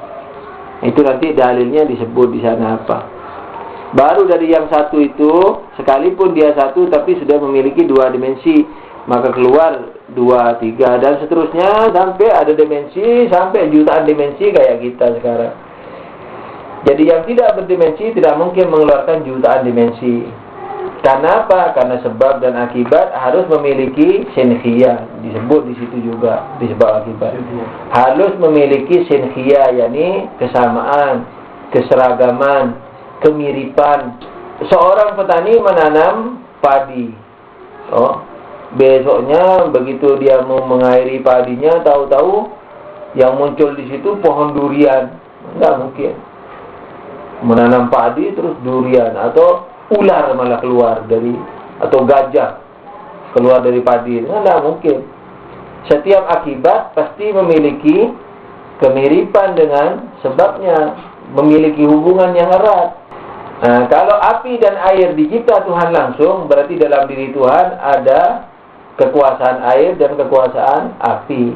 Itu nanti dalilnya disebut di sana apa. Baru dari yang satu itu, sekalipun dia satu tapi sudah memiliki dua dimensi, maka keluar 2, 3 dan seterusnya sampai ada dimensi, sampai jutaan dimensi kayak kita sekarang. Jadi yang tidak berdimensi tidak mungkin mengeluarkan jutaan dimensi. Karena apa? Karena sebab dan akibat harus memiliki sinkhiyah. Disebut di situ juga di sebab akibat. Harus memiliki sinkhiyah, yakni kesamaan, keseragaman, kemiripan. Seorang petani menanam padi. Besoknya begitu dia mau mengairi padinya, tahu-tahu yang muncul di situ pohon durian. Enggak mungkin. Menanam padi terus durian, atau ular malah keluar dari, atau gajah keluar dari padi. Enggak mungkin. Setiap akibat pasti memiliki kemiripan dengan sebabnya, memiliki hubungan yang erat. Nah, kalau api dan air dicipta Tuhan langsung, berarti dalam diri Tuhan ada kekuasaan air dan kekuasaan api.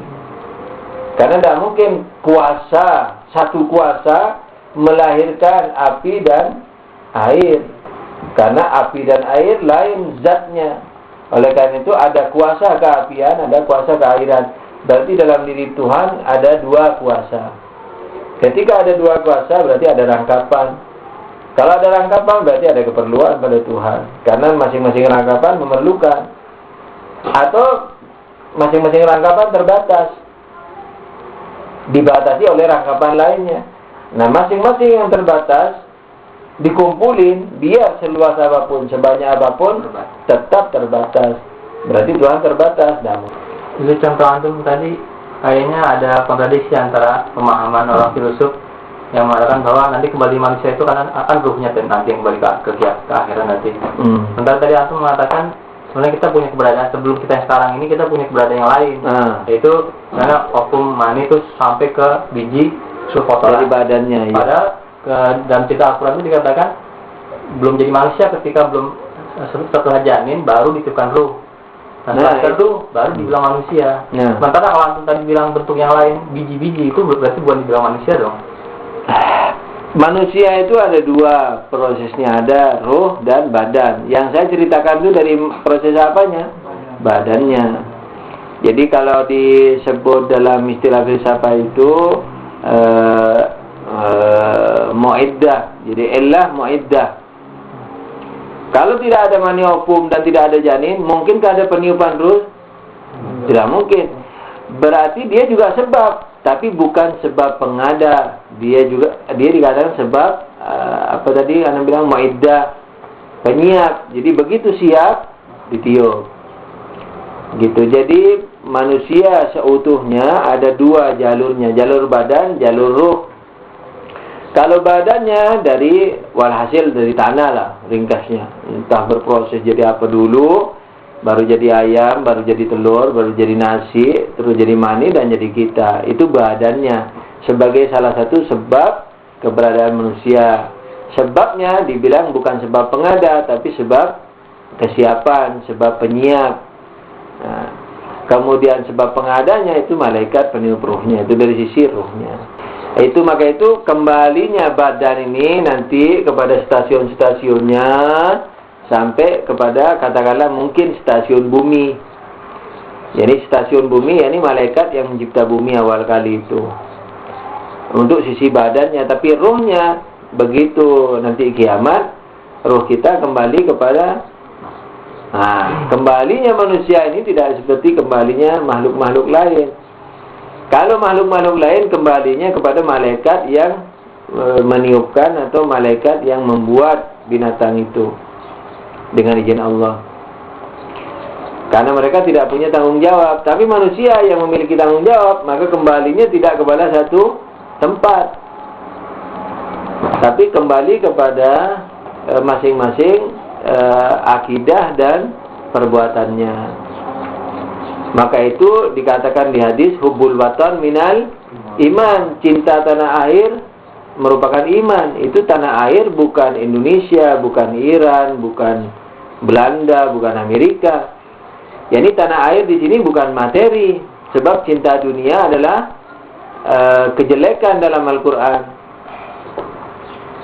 Karena tidak mungkin satu kuasa melahirkan api dan air. Karena api dan air lain zatnya. Oleh karena itu ada kuasa keapian, ada kuasa keairan. Berarti dalam diri Tuhan ada dua kuasa. Ketika ada dua kuasa berarti ada rangkapan. Kalau ada rangkapan berarti ada keperluan pada Tuhan. Karena masing-masing rangkapan memerlukan. Atau masing-masing rangkapan terbatas, dibatasi oleh rangkapan lainnya. Nah, masing-masing yang terbatas dikumpulin, biar seluas apapun, sebanyak apapun, tetap terbatas. Berarti Tuhan terbatas. Itu contoh antum tadi kayaknya ada kontradiksi antara pemahaman orang filosof yang mengatakan bahwa nanti kembali manusia itu kan akan ruhnya dan nanti yang kembali ke akhirat nanti. Sementara tadi antum mengatakan sebenarnya kita punya keberadaan sebelum kita yang sekarang ini, kita punya keberadaan yang lain, yaitu karena vakum mani itu sampai ke biji kotoran dari badannya. Padahal dalam cerita Al-Quran itu dikatakan belum jadi manusia ketika belum setelah janin baru ditiupkan ruh. Nah, itu baru dibilang manusia. Sementara kalau antum tadi bilang bentuk yang lain, biji-biji, itu berarti bukan dibilang manusia dong. Manusia itu ada dua prosesnya, ada ruh dan badan. Yang saya ceritakan itu dari proses apanya? Badannya. Jadi kalau disebut dalam istilah filsafat itu mu'iddah. Jadi illah mu'iddah. Kalau tidak ada mani opum dan tidak ada janin, mungkinkah ada peniupan ruh? Tidak mungkin. Berarti dia juga sebab, tapi bukan sebab pengada. Dia dikatakan sebab apa tadi Anda bilang mu'iddah, penyiap. Jadi begitu siap ditiup. Gitu. Jadi manusia seutuhnya ada dua jalurnya, jalur badan, jalur ruh. Kalau badannya walhasil dari tanah lah, ringkasnya. Entah berproses jadi apa dulu, baru jadi ayam, baru jadi telur, baru jadi nasi, terus jadi mani dan jadi kita. Itu badannya sebagai salah satu sebab keberadaan manusia. Sebabnya dibilang bukan sebab pengada, tapi sebab kesiapan, sebab penyiap. Nah, kemudian sebab pengadanya itu malaikat peniup ruhnya, itu dari sisi ruhnya. Maka itu kembalinya badan ini nanti kepada stasiun-stasiunnya sampai kepada katakanlah mungkin stasiun bumi. Jadi stasiun bumi ini malaikat yang mencipta bumi awal kali itu. Untuk sisi badannya, tapi ruhnya begitu nanti kiamat, ruh kita kembali kepada kembalinya manusia ini tidak seperti kembalinya makhluk-makhluk lain. Kalau makhluk-makhluk lain kembalinya kepada malaikat yang meniupkan atau malaikat yang membuat binatang itu dengan izin Allah. Karena mereka tidak punya tanggung jawab. Tapi manusia yang memiliki tanggung jawab, maka kembalinya tidak kepada satu tempat, tapi kembali kepada masing-masing akidah dan perbuatannya. Maka itu dikatakan di hadis hubbul watan minal iman, cinta tanah air merupakan iman. Itu tanah air bukan Indonesia, bukan Iran, bukan Belanda, bukan Amerika. Yani tanah air di sini bukan materi, sebab cinta dunia adalah kejelekan dalam Al-Quran.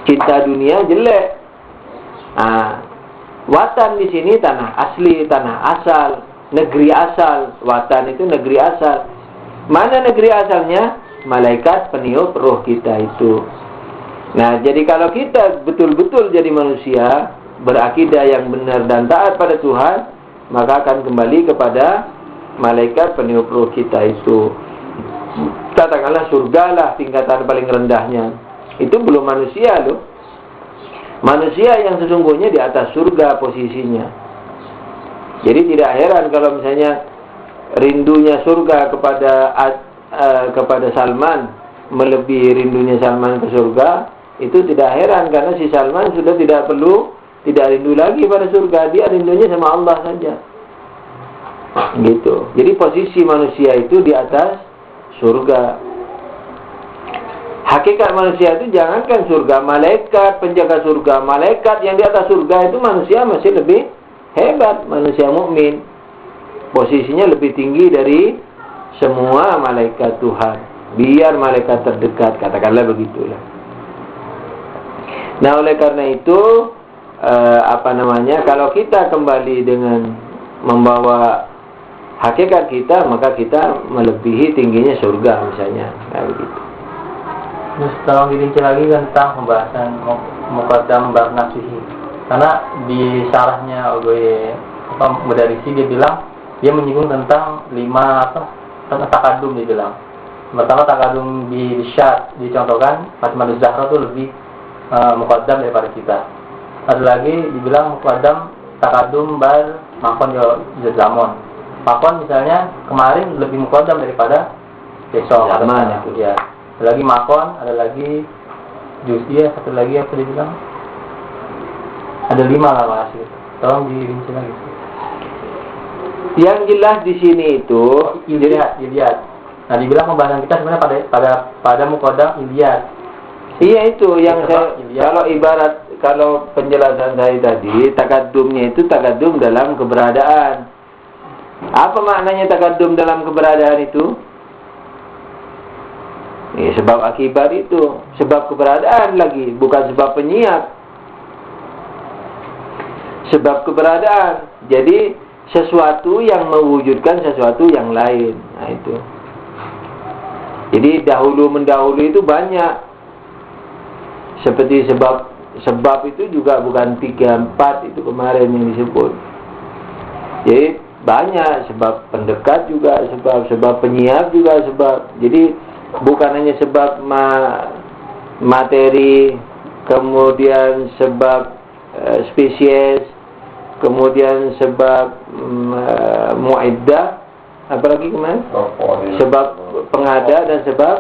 Cinta dunia jelek. Watan di sini tanah asli, tanah asal. Negeri asal, watan itu negeri asal. Mana negeri asalnya? Malaikat peniup roh kita itu. Nah, jadi kalau kita betul-betul jadi manusia, berakidah yang benar dan taat pada Tuhan, maka akan kembali kepada malaikat peniup roh kita itu. Katakanlah surga lah tingkatan paling rendahnya. Itu belum manusia loh. Manusia yang sesungguhnya di atas surga posisinya. Jadi tidak heran kalau misalnya rindunya surga kepada Salman melebihi rindunya Salman ke surga, itu tidak heran karena si Salman sudah tidak rindu lagi pada surga, dia rindunya sama Allah saja. Gitu. Jadi posisi manusia itu di atas surga. Hakikat manusia itu jangankan surga, malaikat penjaga surga, malaikat yang di atas surga itu manusia masih lebih hebat. Manusia mukmin posisinya lebih tinggi dari semua malaikat Tuhan, biar malaikat terdekat, katakanlah begitulah. Nah, oleh karena itu kalau kita kembali dengan membawa hakikat kita, maka kita melebihi tingginya surga misalnya, kayak begitu. Terus tolong dirinci lagi tentang pembahasan muqaddam bab nafsihi. Karena di syarahnya Mudarrisi dia bilang dia menyinggung tentang 5 tentang takadum dia bilang. Pertama takadum di syad dicontohkan Fatimah Zahra itu lebih muqaddam daripada kita. Ada lagi dibilang muqaddam takadum bar makon zaman. Makon misalnya kemarin lebih muqaddam daripada besok zaman itu ya. Ada lagi makon, ada lagi juz'iyah, satu lagi apa dibilang? Ada 5 lah Mas. Tolong dirinci lagi. Yang jelas di sini itu Iliyat. Nah, dibilang pembahasan kita sebenarnya pada muqaddam iliyat. Iya itu yang kalau ibarat kalau penjelasan saya tadi, takadumnya itu takadum dalam keberadaan. Apa maknanya takadum dalam keberadaan itu? Sebab akibat itu, sebab keberadaan lagi, bukan sebab penyiap. Sebab keberadaan. Jadi sesuatu yang mewujudkan sesuatu yang lain. Nah itu. Jadi dahulu mendahului itu banyak. Seperti sebab itu juga bukan 3, 4 itu kemarin yang disebut. Jadi banyak sebab pendekat juga sebab penyiap juga sebab. Jadi bukan hanya sebab materi, kemudian sebab spesies, kemudian sebab mu'iddah, apalagi kemana? Sebab pengada dan sebab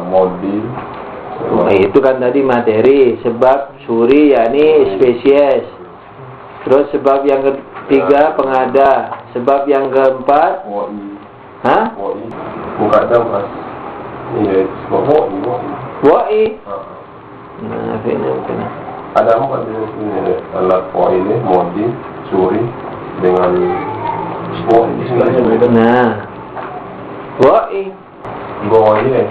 modil. Itu kan tadi materi, sebab suri yakni spesies. Terus sebab yang ketiga pengada, sebab yang keempat Bukan Mas. Iya, sebab wa'i. Nah, benar. Ada apa di sini? Alat wa'i ini modil, suri dengan wa'i. Nah, wa'i. Goi,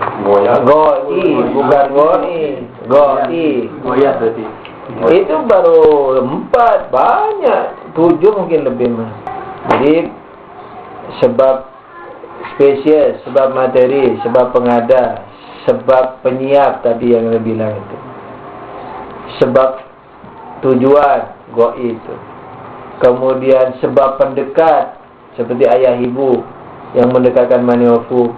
bukan goi. Goyah berarti. Itu baru 4, banyak 7 mungkin lebih Mas. Jadi sebab spesies, sebab materi, sebab pengada, sebab penyiap tadi yang saya bilang itu. Sebab tujuan goi itu. Kemudian sebab pendekat seperti ayah ibu yang mendekatkan maniofu,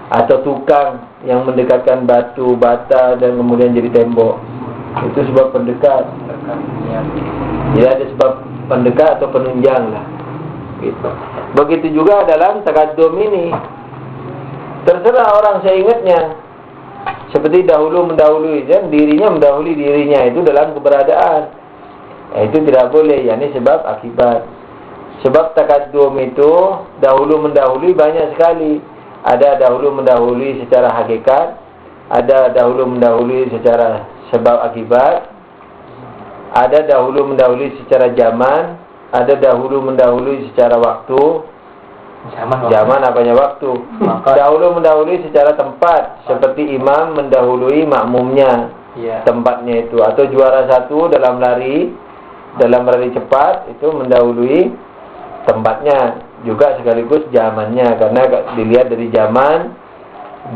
atau tukang yang mendekatkan batu, bata dan kemudian jadi tembok. Itu sebab pendekat. Jadi ada sebab pendekat atau penunjang lah. Gitu. Begitu juga dalam takadum ini. Terserah orang seingatnya. Seperti dahulu mendahului, dan dirinya mendahului dirinya itu dalam keberadaan. Itu tidak boleh, yakni sebab akibat. Sebab takadum itu dahulu mendahului banyak sekali. Ada dahulu mendahului secara hakikat, ada dahulu mendahului secara sebab akibat, ada dahulu mendahului secara zaman, ada dahulu mendahului secara waktu. Zaman apanya waktu? Dahulu mendahului secara tempat, seperti imam mendahului makmumnya, tempatnya itu. Atau juara 1 dalam lari cepat itu mendahului tempatnya, juga sekaligus zamannya, karena dilihat dari zaman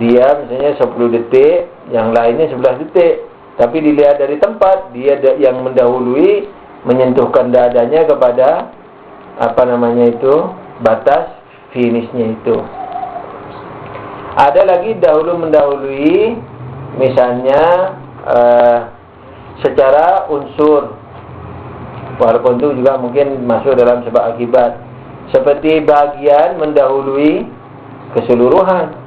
dia misalnya 10 detik, yang lainnya 11 detik, tapi dilihat dari tempat dia yang mendahului menyentuhkan dadanya kepada batas finishnya itu. Ada lagi dahulu mendahului misalnya secara unsur, walaupun itu juga mungkin masuk dalam sebab akibat. Seperti bagian mendahului keseluruhan,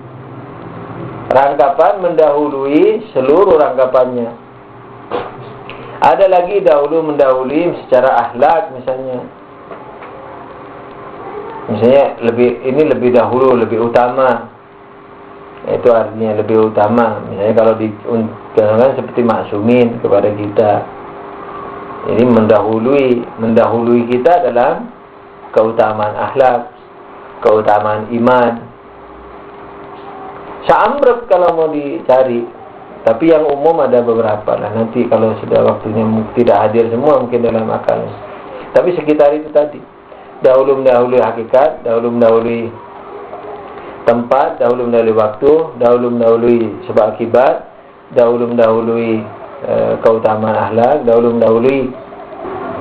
rangkapan mendahului seluruh rangkapannya. Ada lagi dahulu mendahului secara akhlak misalnya. Misalnya lebih dahulu, lebih utama. Itu artinya lebih utama. Misalnya kalau dikatakan seperti maksumin kepada kita. Ini mendahului kita dalam keutamaan akhlak, keutamaan iman. Samrep kalau mau dicari, tapi yang umum ada beberapa lah. Nanti kalau sudah waktunya tidak hadir semua mungkin dalam akal. Tapi sekitar itu tadi. Dahulu mendahului hakikat, dahulu mendahului tempat, dahulu mendahului waktu, dahulu mendahului sebab akibat, dahulu mendahului keutamaan akhlak, dahulu mendahului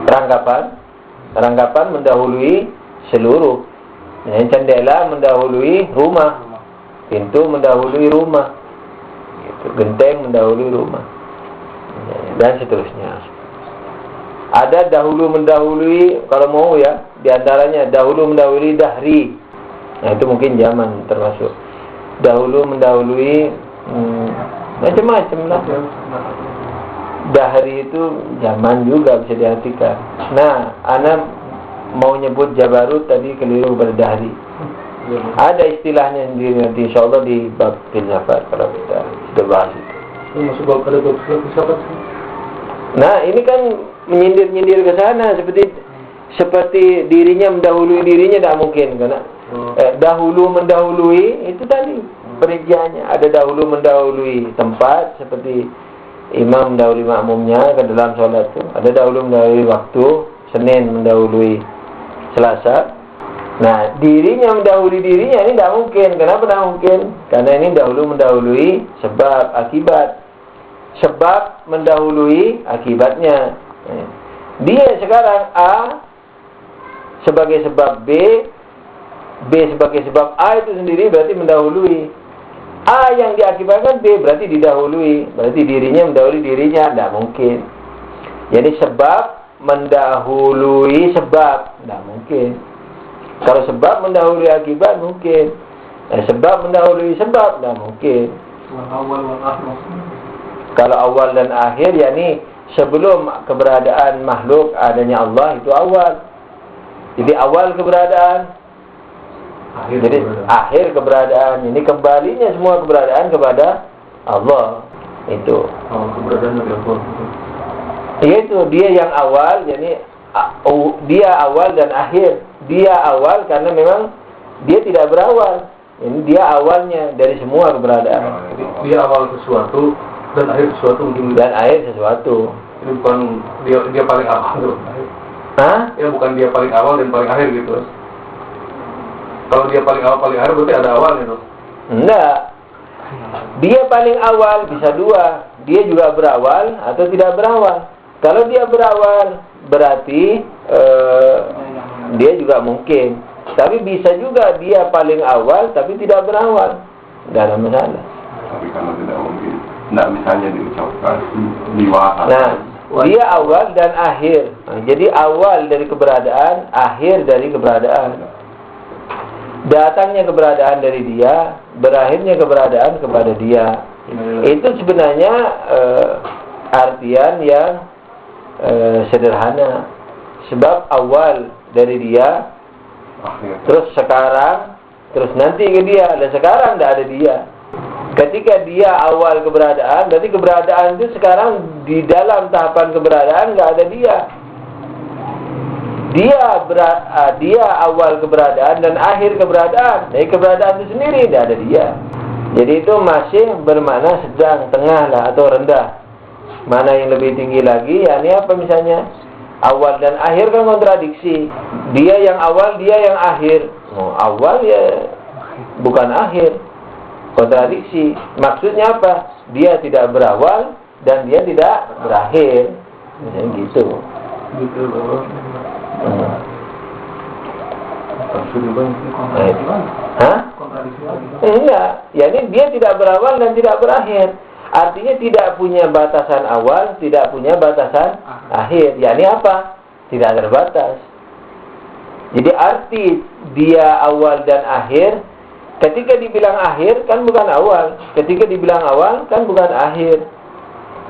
rangkapan, rangkapan mendahului seluruh. Jendela mendahului rumah, pintu mendahului rumah, genteng mendahului rumah, dan seterusnya. Ada dahulu mendahului, kalau mau ya, diantaranya dahulu mendahului dahri. Nah itu mungkin zaman termasuk. Dahulu mendahului macam-macam lah. Dahri itu zaman juga bisa diartikan. Nah, ana mau nyebut Jabarut tadi keliru pada dahri. Ada istilahnya sendiri nanti insyaallah di bab filsafat kalau kita sudah bahas itu. Masuk bab ada bab filsafat. Nah, ini kan menyindir-nyindir ke sana seperti dirinya mendahului dirinya, tidak mungkin karena dahulu mendahului itu tadi perinciannya. Ada dahulu mendahului tempat seperti imam mendahului makmumnya ke dalam sholat itu. Ada dahulu mendahului waktu, Senin mendahului Selasa. Nah, dirinya mendahului dirinya ini tidak mungkin. Kenapa tidak mungkin? Karena ini dahulu mendahului sebab akibat. Sebab mendahului akibatnya. Dia sekarang A sebagai sebab B, B sebagai sebab A itu sendiri berarti mendahului. A yang diakibatkan B berarti didahului. Berarti dirinya mendahului dirinya, tidak mungkin. Jadi sebab mendahului sebab, tidak mungkin. Kalau sebab mendahului akibat mungkin. Sebab mendahului sebab, tidak mungkin. Kalau awal dan akhir, yakni sebelum keberadaan makhluk adanya Allah itu awal. Jadi awal keberadaan, akhir keberadaan. Ini kembalinya semua keberadaan kepada Allah. Itu. Keberadaan dari Allah. Itu dia yang awal, jadi dia awal dan akhir. Dia awal karena memang dia tidak berawal. Ini dia awalnya dari semua keberadaan. Jadi dia awal sesuatu dan akhir sesuatu mungkin. Dan akhir sesuatu. Ini bukan dia paling awal tuh. Hah? Ya bukan dia paling awal dan paling akhir gitu. Kalau dia paling awal paling akhir berarti ada awalnya tuh. Enggak. Dia paling awal bisa dua. Dia juga berawal atau tidak berawal. Kalau dia berawal berarti dia juga mungkin. Tapi bisa juga dia paling awal tapi tidak berawal. Tidak ada masalah. Tapi kalau tidak mungkin, tidak misalnya diucapkan diwahas. Nah, dia awal dan akhir. Jadi awal dari keberadaan, akhir dari keberadaan. Datangnya keberadaan dari dia, berakhirnya keberadaan kepada dia. Itu sebenarnya artian yang sederhana. Sebab awal dari dia, terus sekarang, terus nanti ke dia. Dan sekarang tidak ada dia. Ketika dia awal keberadaan, berarti keberadaan itu sekarang di dalam tahapan keberadaan nggak ada dia. Dia awal keberadaan dan akhir keberadaan. Dari keberadaan itu sendiri tidak ada dia. Jadi itu masih bermakna sedang, tengah lah atau rendah. Mana yang lebih tinggi lagi? Ya ini apa misalnya? Awal dan akhir kan kontradiksi. Dia yang awal, dia yang akhir. Awal ya bukan akhir. Kontradiksi. Maksudnya apa? Dia tidak berawal dan dia tidak berakhir. Misalnya gitu. Hah? Enggak. Ya ini dia tidak berawal dan tidak berakhir. Artinya tidak punya batasan awal, tidak punya batasan akhir. Ya ini apa? Tidak terbatas. Jadi arti dia awal dan akhir, ketika dibilang akhir kan bukan awal, ketika dibilang awal kan bukan akhir.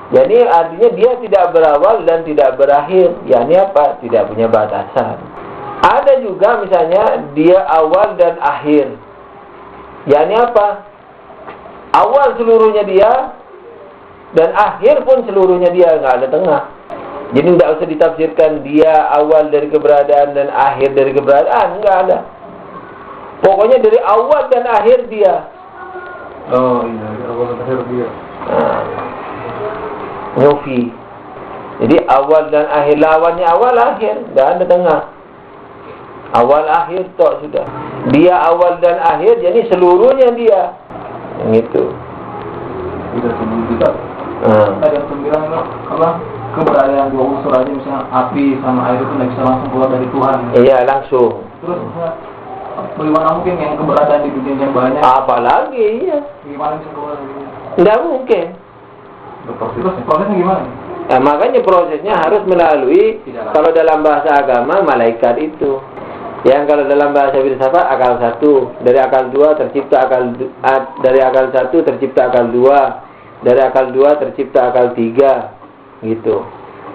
Jadi artinya dia tidak berawal dan tidak berakhir. Ya ini apa? Tidak punya batasan. Ada juga misalnya dia awal dan akhir. Ya ini apa? Awal seluruhnya dia dan akhir pun seluruhnya dia, nggak ada tengah. Jadi tidak usah ditafsirkan dia awal dari keberadaan dan akhir dari keberadaan, nggak ada. Pokoknya dari awal dan akhir dia. Oh iya, awal dan akhir dia. Nyufi. Jadi awal dan akhir, lawannya awal akhir, nggak ada tengah. Awal akhir tok sudah. Dia awal dan akhir, jadi seluruhnya dia. Gitu. Tidak sebelum kita. Ada yang bilang apa? keberadaan dua unsur aja, misalnya api sama air itu nggak bisa langsung keluar dari Tuhan. Iya, langsung. Terus bagaimana mungkin yang keberadaan di dunia yang banyak? Apalagi, iya. Gimana bisa keluar dari dunia? Nggak mungkin. Terus prosesnya gimana? Nah, makanya prosesnya harus melalui, kalau dalam bahasa agama, malaikat itu. Yang kalau dalam bahasa filsafat, akal satu. Dari akal dua tercipta dari akal satu tercipta akal dua. Dari akal dua tercipta akal tiga. Gitu.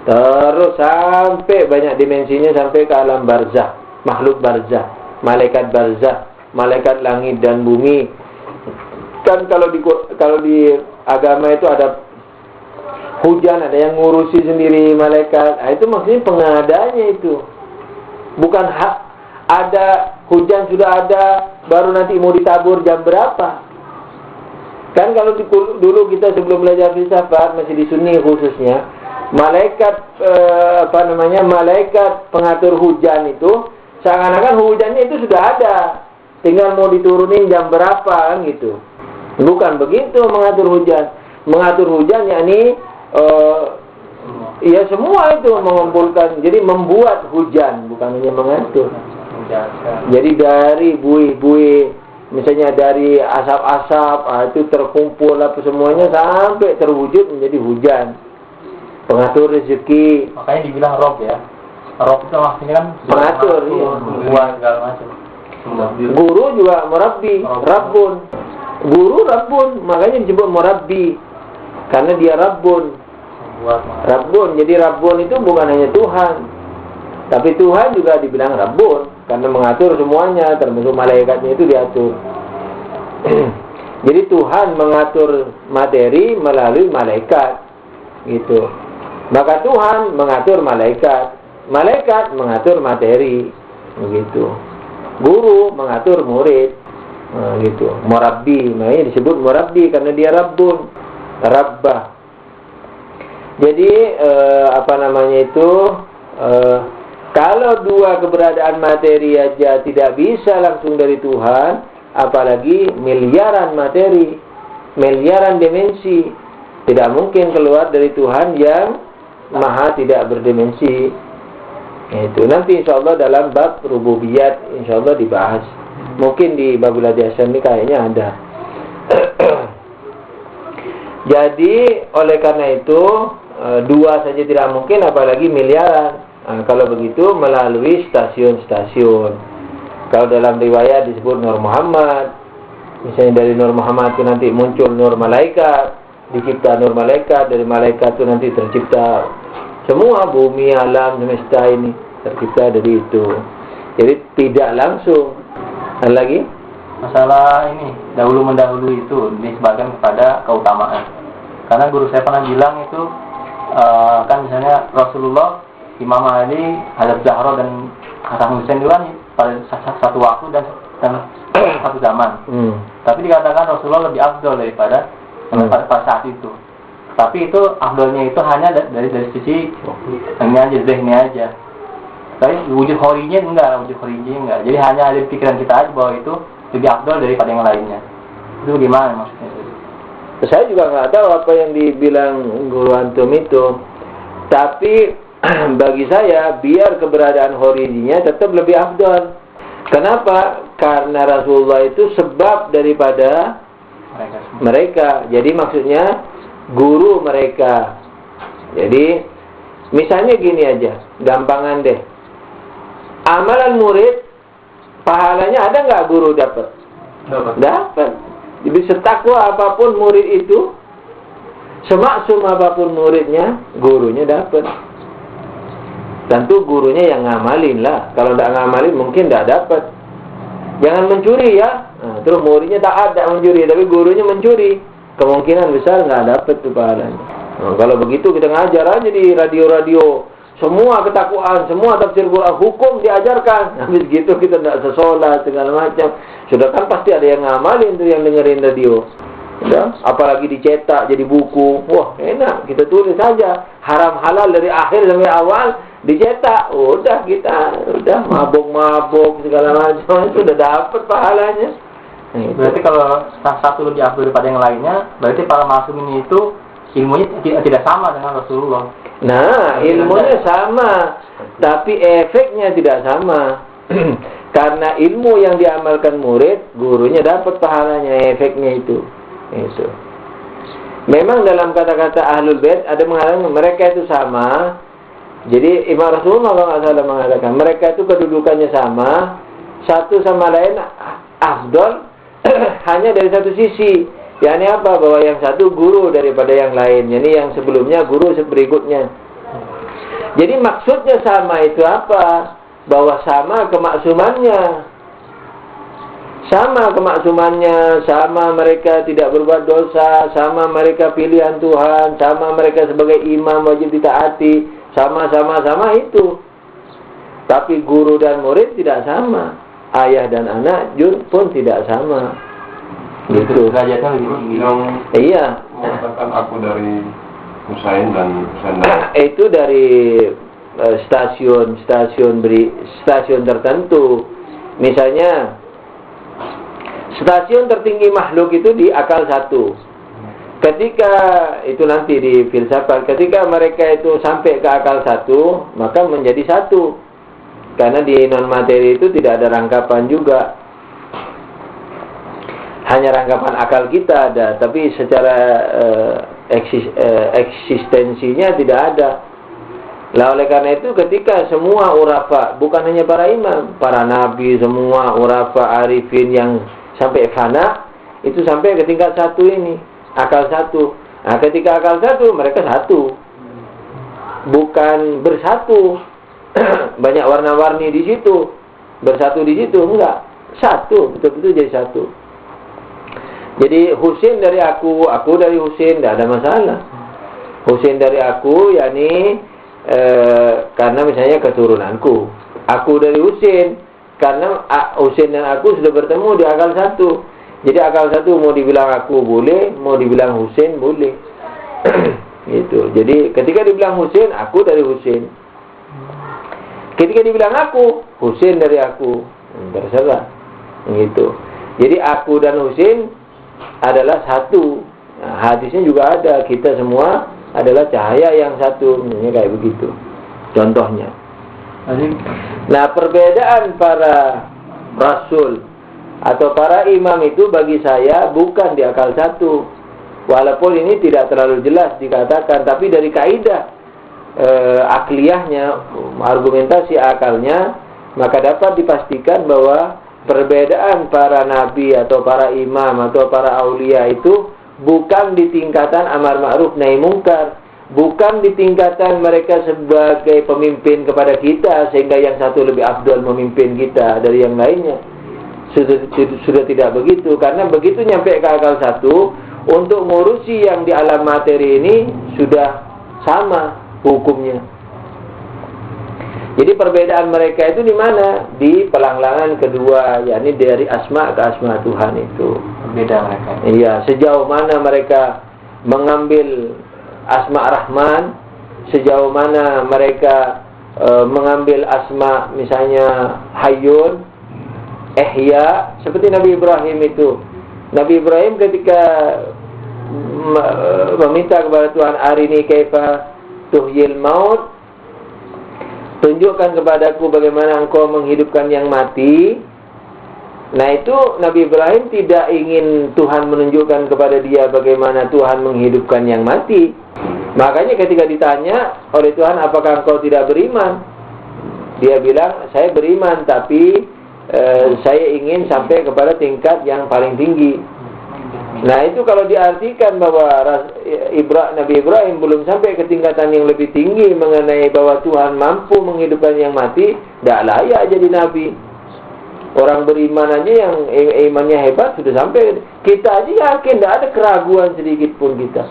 Terus sampai banyak dimensinya, sampai ke alam barzah, makhluk barzah, malaikat barzah, malaikat langit dan bumi. Kan kalau di agama itu ada hujan, ada yang ngurusi sendiri malaikat. Nah, itu maksudnya pengadanya itu. Bukan hak ada hujan sudah ada, baru nanti mau ditabur jam berapa. Kan kalau dulu kita sebelum belajar filsafat, masih di Sunni khususnya, malaikat malaikat pengatur hujan itu seakan-akan hujannya itu sudah ada, tinggal mau diturunin jam berapa kan gitu. Bukan begitu mengatur hujan. Mengatur hujan yakni ya semua itu mengumpulkan, jadi membuat hujan, bukan hanya mengatur. Jadi dari buih-buih, misalnya dari asap-asap, itu terkumpul apa semuanya sampai terwujud menjadi hujan. Pengatur rezeki. Makanya dibilang Rob ya. Rob itu maksudnya kan pengatur, iya. Membuat segala macam. Guru juga murabbi, rabbun. Guru rabbun, makanya disebut murabbi. Karena dia rabbun. Rabbun. Jadi rabbun itu bukan hanya Tuhan, tapi Tuhan juga dibilang rabbun karena mengatur semuanya, termasuk malaikatnya itu diatur. Jadi Tuhan mengatur materi melalui malaikat, gitu. Maka Tuhan mengatur malaikat, malaikat mengatur materi, begitu. Guru mengatur murid, gitu. Murabbi, makanya disebut murabbi karena dia rabbun, rabbah. Jadi kalau dua keberadaan materi aja tidak bisa langsung dari Tuhan, apalagi miliaran materi, miliaran dimensi, tidak mungkin keluar dari Tuhan yang maha tidak berdimensi. Itu nanti insya Allah dalam bab rububiyat insya Allah dibahas. Mungkin di Babul Hadiasan ini kayaknya ada. Jadi oleh karena itu dua saja tidak mungkin, apalagi miliaran. Nah, kalau begitu melalui stasiun-stasiun. Kalau dalam riwayat disebut Nur Muhammad, misalnya dari Nur Muhammad itu nanti muncul Nur Malaikat, dicipta Nur Malaikat, dari Malaikat itu nanti tercipta semua bumi, alam, semesta ini tercipta dari itu. Jadi tidak langsung. Ada lagi? Masalah ini dahulu mendahulu itu disebabkan kepada keutamaan. Karena guru saya pernah bilang itu kan misalnya Rasulullah, Imam Ali, Hadrat Zahra dan Hasan Hussein itu kan pada satu waktu dan satu zaman. Tapi dikatakan Rasulullah lebih afdol daripada pada saat itu. Tapi itu afdolnya itu hanya dari sisi ini aja, zihni aja. Tapi wujud khorinya enggak. Jadi hanya ada di pikiran kita aja bahwa itu lebih afdol daripada yang lainnya. Itu gimana maksudnya? Saya juga nggak tahu apa yang dibilang guru antum itu. Tapi bagi saya, biar keberadaan khorijinya tetap lebih afdal. Kenapa? Karena Rasulullah itu sebab daripada mereka. Jadi maksudnya guru mereka. Jadi misalnya gini aja, gampangan deh. Amalan murid, pahalanya ada nggak guru dapat? Dapat. Jadi setakwa apapun murid itu, semaksum apapun muridnya, gurunya dapat. Tentu gurunya yang ngamalin lah. Kalau tidak ngamalin mungkin tidak dapat. Jangan mencuri ya. Nah, terus muridnya taat tidak mencuri, tapi gurunya mencuri, kemungkinan besar nggak dapat tuh pahalanya. Nah, kalau begitu kita ngajar aja di radio-radio, semua ketakwaan, semua tafsir Quran, hukum diajarkan. Habis gitu kita tidak sesolat segala macam. Sudah kan pasti ada yang ngamalin tuh yang dengerin radio. Ya, apalagi dicetak jadi buku. Wah, enak, kita tulis saja haram halal dari akhir sampai awal dicetak. Udah kita mabuk-mabuk segala macam sudah dapat pahalanya. Berarti kalau satu lebih afdal daripada yang lainnya, berarti para masuk ini itu ilmunya tidak sama dengan Rasulullah. Nah, ilmunya sama, tapi efeknya tidak sama. Karena ilmu yang diamalkan murid, gurunya dapat pahalanya, efeknya itu. Memang dalam kata-kata Ahlul Bait ada mengatakan mereka itu sama. Jadi Imam Rasulullah kalau nggak salah mengatakan mereka itu kedudukannya sama, satu sama lain afdol hanya dari satu sisi. yakni apa? Bahwa yang satu guru daripada yang lain. Jadi yang sebelumnya guru berikutnya. Jadi maksudnya sama itu apa? Bahwa sama kemaksumannya. Sama kemaksumannya, sama mereka tidak berbuat dosa, sama mereka pilihan Tuhan, sama mereka sebagai imam wajib ditaati, sama itu. Tapi guru dan murid tidak sama, ayah dan anak pun tidak sama. Gitu. Derajatnya lebih tinggi. Yang iya. Mengatakan aku dari Husain dan Senda. Itu dari stasiun tertentu. Misalnya stasiun tertinggi makhluk itu di akal satu. Ketika itu nanti di filsafat, ketika mereka itu sampai ke akal satu, maka menjadi satu. Karena di non materi itu tidak ada rangkapan juga. Hanya rangkapan akal kita ada, tapi secara eksistensinya tidak ada. Lah oleh karena itu ketika semua urafa, bukan hanya para imam, para nabi, semua urafa arifin yang sampai fana, itu sampai ke tingkat satu ini, akal satu. Nah ketika akal satu, mereka satu, bukan bersatu. Banyak warna-warni di situ, bersatu di situ, enggak, satu, betul-betul jadi satu. Jadi Husain dari aku dari Husain, tidak ada masalah. Husain dari aku, yakni karena misalnya keturunanku. Aku dari Husain, karena Husain dan aku sudah bertemu di akal satu. Jadi akal satu mau dibilang aku boleh, mau dibilang Husain boleh. Gitu. Jadi ketika dibilang Husain, aku dari Husain. Ketika dibilang aku, Husain dari aku, terserah. Gitu. Jadi aku dan Husain adalah satu. Nah, hadisnya juga ada, kita semua adalah cahaya yang satu. Misalnya kayak begitu. Contohnya. Nah, perbedaan para rasul atau para imam itu bagi saya bukan di akal satu. Walaupun ini tidak terlalu jelas dikatakan, tapi dari kaidah akliyahnya, argumentasi akalnya, maka dapat dipastikan bahwa perbedaan para nabi atau para imam atau para aulia itu bukan di tingkatan amar ma'ruf nahi mungkar, bukan di tingkatan mereka sebagai pemimpin kepada kita sehingga yang satu lebih afdal memimpin kita dari yang lainnya. Sudah tidak begitu, karena begitu nyampe ke akal satu, untuk ngurusi yang di alam materi ini sudah sama hukumnya. Jadi perbedaan mereka itu di mana? Di pelanglangan kedua, yakni dari asma ke asma Tuhan itu. Berbeda mereka. Iya, sejauh mana mereka mengambil asma Rahman, sejauh mana mereka mengambil asma misalnya Hayyun, Ihya, seperti Nabi Ibrahim itu. Nabi Ibrahim ketika meminta kepada Tuhan, arini kaifa tuhyil maut, tunjukkan kepadaku bagaimana engkau menghidupkan yang mati. Nah itu Nabi Ibrahim tidak ingin Tuhan menunjukkan kepada dia bagaimana Tuhan menghidupkan yang mati. Makanya ketika ditanya oleh Tuhan, apakah engkau tidak beriman? Dia bilang, saya beriman, tapi saya ingin sampai kepada tingkat yang paling tinggi. Nah itu kalau diartikan bahwa Nabi Ibrahim belum sampai ke tingkatan yang lebih tinggi mengenai bahwa Tuhan mampu menghidupkan yang mati, tidak layak jadi Nabi. Orang beriman aja yang imannya hebat sudah sampai. Kita aja yakin, tidak ada keraguan sedikit pun kita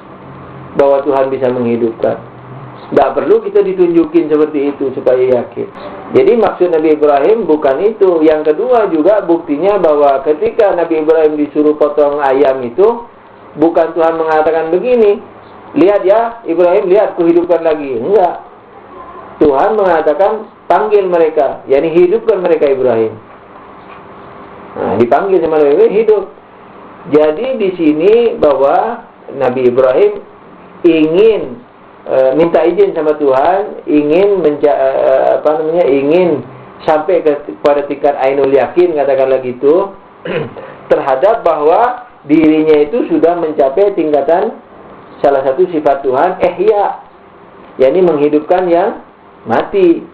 bahwa Tuhan bisa menghidupkan. Tidak perlu kita ditunjukin seperti itu supaya yakin. Jadi maksud Nabi Ibrahim bukan itu. Yang kedua juga buktinya bahwa ketika Nabi Ibrahim disuruh potong ayam itu, bukan Tuhan mengatakan begini, lihat ya Ibrahim, lihat kuhidupkan lagi. Enggak. Tuhan mengatakan panggil mereka, yakni hidupkan mereka Ibrahim. Nah, dipanggil sama Nabi Ibrahim, hidup. Jadi di sini bahwa Nabi Ibrahim ingin minta izin sama Tuhan, ingin ingin sampai kepada tingkat ainul yakin, katakanlah gitu, terhadap bahwa dirinya itu sudah mencapai tingkatan salah satu sifat Tuhan, ihya, yakni menghidupkan yang mati.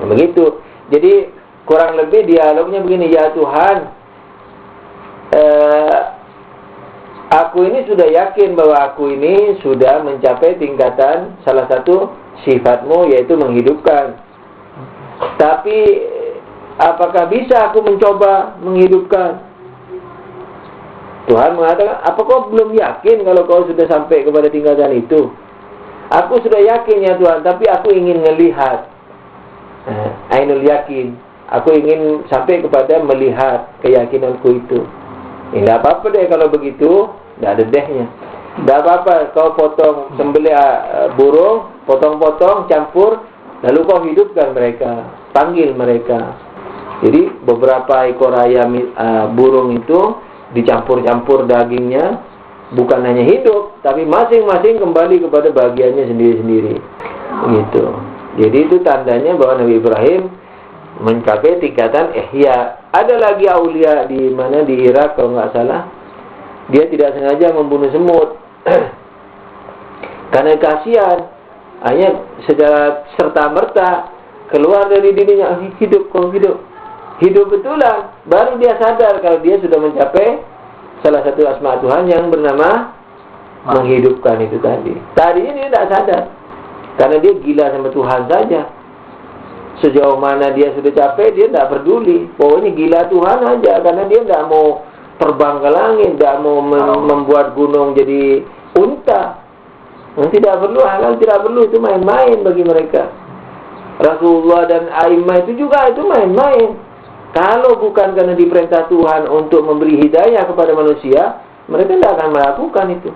Begitu. Jadi kurang lebih dialognya begini, ya Tuhan, aku ini sudah yakin bahwa aku ini sudah mencapai tingkatan salah satu sifatmu, yaitu menghidupkan. Tapi apakah bisa aku mencoba menghidupkan? Tuhan mengatakan, apa kau belum yakin kalau kau sudah sampai kepada tingkatan itu? Aku sudah yakin ya Tuhan, tapi aku ingin melihat. Ainul yakin. Aku ingin sampai kepada melihat keyakinanku itu. Tidak apa-apa deh kalau begitu. Tidak ada dehnya. Tidak apa-apa kau potong, sembelih burung, potong-potong, campur, lalu kau hidupkan mereka, panggil mereka. Jadi beberapa ekor ayam burung itu dicampur-campur dagingnya, bukan hanya hidup, tapi masing-masing kembali kepada bagiannya sendiri-sendiri. Gitu. Jadi itu tandanya bahwa Nabi Ibrahim mencapai tingkatan ihya. Ada lagi aulia di mana, di Irak kalau nggak salah, dia tidak sengaja membunuh semut karena kasihan, hanya secara serta-merta keluar dari dirinya, hidup betulan, baru dia sadar kalau dia sudah mencapai salah satu asma Tuhan yang bernama menghidupkan itu tadi. Tadinya dia tidak sadar karena dia gila sama Tuhan saja. Sejauh mana dia sudah capek, dia tidak peduli. Pokoknya gila Tuhan aja, karena dia tidak mau terbang ke langit, tidak mau membuat gunung jadi unta. Tidak perlu, halal tidak perlu, itu main-main bagi mereka. Rasulullah dan A'immah itu juga itu main-main. Kalau bukan karena diperintah Tuhan untuk memberi hidayah kepada manusia, mereka tidak akan melakukan itu.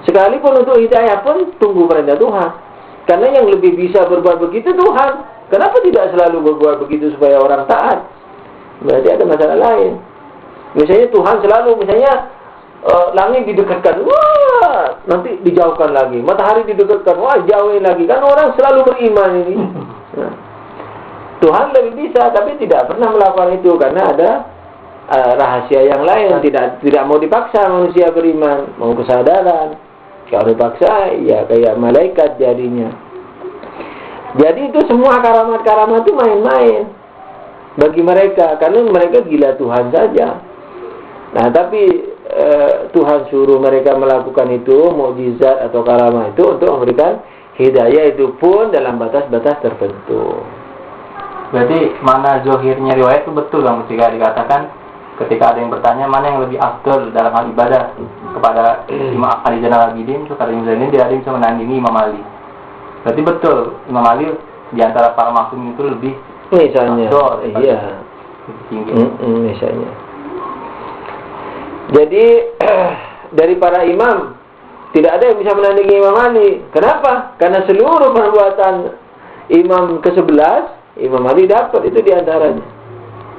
Sekalipun untuk hidayah pun tunggu perintah Tuhan. Karena yang lebih bisa berbuat begitu Tuhan. Kenapa tidak selalu berbuat begitu supaya orang taat? Berarti ada masalah lain. Misalnya Tuhan selalu, langit didekatkan, wah, nanti dijauhkan lagi. Matahari didekatkan, wah, jauhin lagi. Kan orang selalu beriman ini. Nah, Tuhan lebih bisa, tapi tidak pernah melakukan itu karena ada rahasia yang lain. Tidak mau dipaksa manusia beriman, mau kesadaran. Kalau dipaksa, ya kayak malaikat jadinya. Jadi itu semua karamat-karamat itu main-main bagi mereka, karena mereka gila Tuhan saja. Nah, tapi Tuhan suruh mereka melakukan itu, mukjizat atau karamah itu untuk memberikan hidayah, itu pun dalam batas-batas tertentu. Berarti mana zohirnya riwayat itu betul Bang, ketika dikatakan ketika ada yang bertanya mana yang lebih afdal dalam hal ibadah kepada Imam Ali Zainal Abidin, itu kata Imam Zainal dia ada yang bisa menandingi Imam Ali. Berarti betul Imam Ali di antara para maksum itu lebih misalnya afdal, iya, lebih tinggi. Misalnya. Jadi dari para imam tidak ada yang bisa menandingi Imam Ali. Kenapa? Karena seluruh perbuatan imam ke-11 Imam Ali dapat itu diantaranya.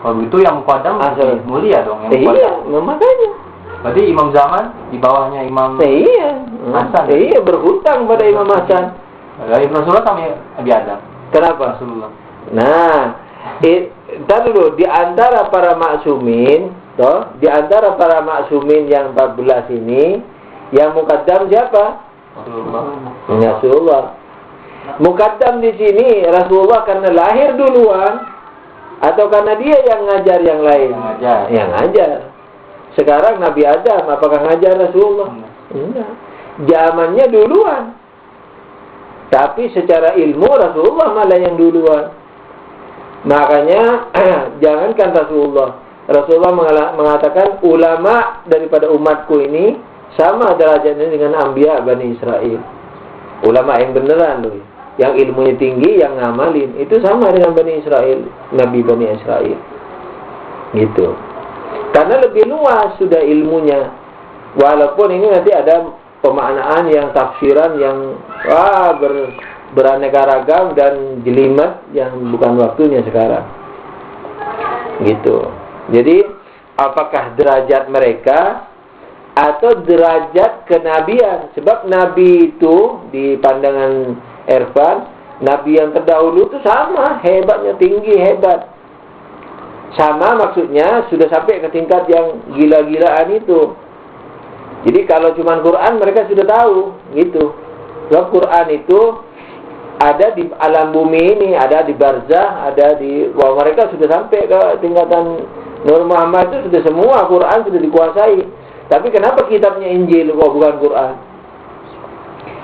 Kalau begitu yang muqaddam lebih mulia dong. Iya, makanya. Berarti imam zaman di bawahnya Imam Hasan. Iya, berhutang pada Imam Hasan. Dari Rasulullah kami Nabi Adam. Kenapa? Rasulullah. Nah, entar dulu di antara para maksumin, di antara para maksumin yang 14 ini, yang muqaddam siapa? Rasulullah. Muqaddam di sini Rasulullah karena lahir duluan atau karena dia yang ngajar yang lain? Yang ngajar. Sekarang Nabi Adam apakah ngajar Rasulullah? Enggak. Zamannya duluan. Tapi secara ilmu Rasulullah malah yang duluan. Makanya jangankan Rasulullah mengatakan ulama daripada umatku ini sama derajatnya dengan Anbiya Bani Israel. Ulama yang beneran loh, yang ilmunya tinggi, yang ngamalin, itu sama dengan Bani Israel, Nabi Bani Israel. Gitu. Karena lebih luas sudah ilmunya. Walaupun ini nanti ada pemaknaan yang tafsiran yang beraneka ragam dan jelimet yang bukan waktunya sekarang. Gitu. Jadi apakah derajat mereka atau derajat kenabian. Sebab nabi itu di pandangan Irfan, nabi yang terdahulu itu sama hebatnya, tinggi, hebat. Sama maksudnya sudah sampai ke tingkat yang gila-gilaan itu. Jadi kalau cuma Quran mereka sudah tahu gitu. Sebab Quran itu ada di alam bumi ini, ada di barzah, ada di mereka sudah sampai ke tingkatan Nur Muhammad itu sudah semua Quran sudah dikuasai. Tapi kenapa kitabnya Injil kok bukan Quran?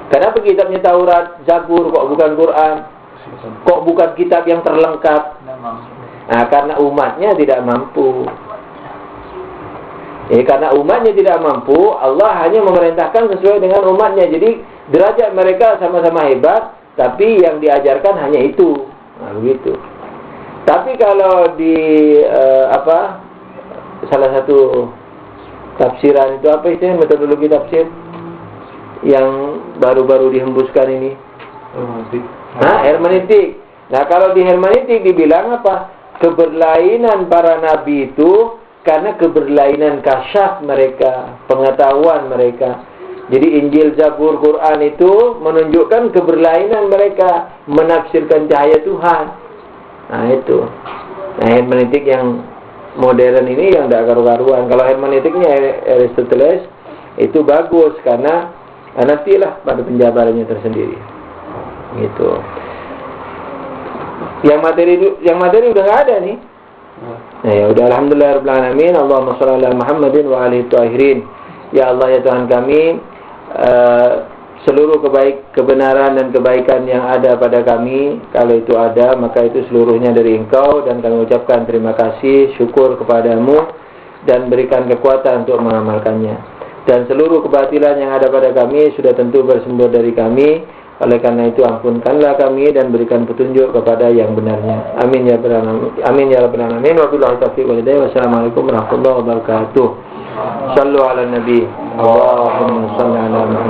Kenapa kitabnya Taurat, Zabur kok bukan Quran? Kok bukan kitab yang terlengkap? Nah, karena umatnya tidak mampu. Karena umatnya tidak mampu, Allah hanya memerintahkan sesuai dengan umatnya. Jadi derajat mereka sama-sama hebat, tapi yang diajarkan hanya itu. Nah, begitu. Tapi kalau di salah satu tafsiran itu apa istilahnya, metodologi tafsir yang baru-baru dihembuskan ini? Hermeneutik. Hermeneutik. Nah, kalau di hermeneutik dibilang apa? Keberlainan para nabi itu karena keberlainan kasyaf mereka, pengetahuan mereka. Jadi Injil, Zabur, Quran itu menunjukkan keberlainan mereka, menafsirkan cahaya Tuhan. Nah itu. Nah hermeneutik yang modern ini yang tidak karu-karuan. Kalau hermeneutiknya Aristoteles itu bagus karena nantilah pada penjabarannya tersendiri. Gitu. Yang materi udah nggak ada nih. Nah, ya udah, alhamdulillahirabbil alamin. Allahumma shalli ala Muhammadin wa alihi thahirin. Ya Allah ya Tuhan kami, seluruh kebenaran dan kebaikan yang ada pada kami, kalau itu ada, maka itu seluruhnya dari Engkau, dan kami ucapkan terima kasih, syukur kepadamu, dan berikan kekuatan untuk mengamalkannya. Dan seluruh kebatilan yang ada pada kami sudah tentu bersumber dari kami. Oleh karena itu ampunkanlah kami dan berikan petunjuk kepada yang benarnya. Amin ya rabbal alamin. Amin ya rabbal alamin. Wabillahi taufiq wal hidayah. Wassalamualaikum warahmatullahi wabarakatuh. Sallu ala nabi. Allahumma shalli ala Muhammad.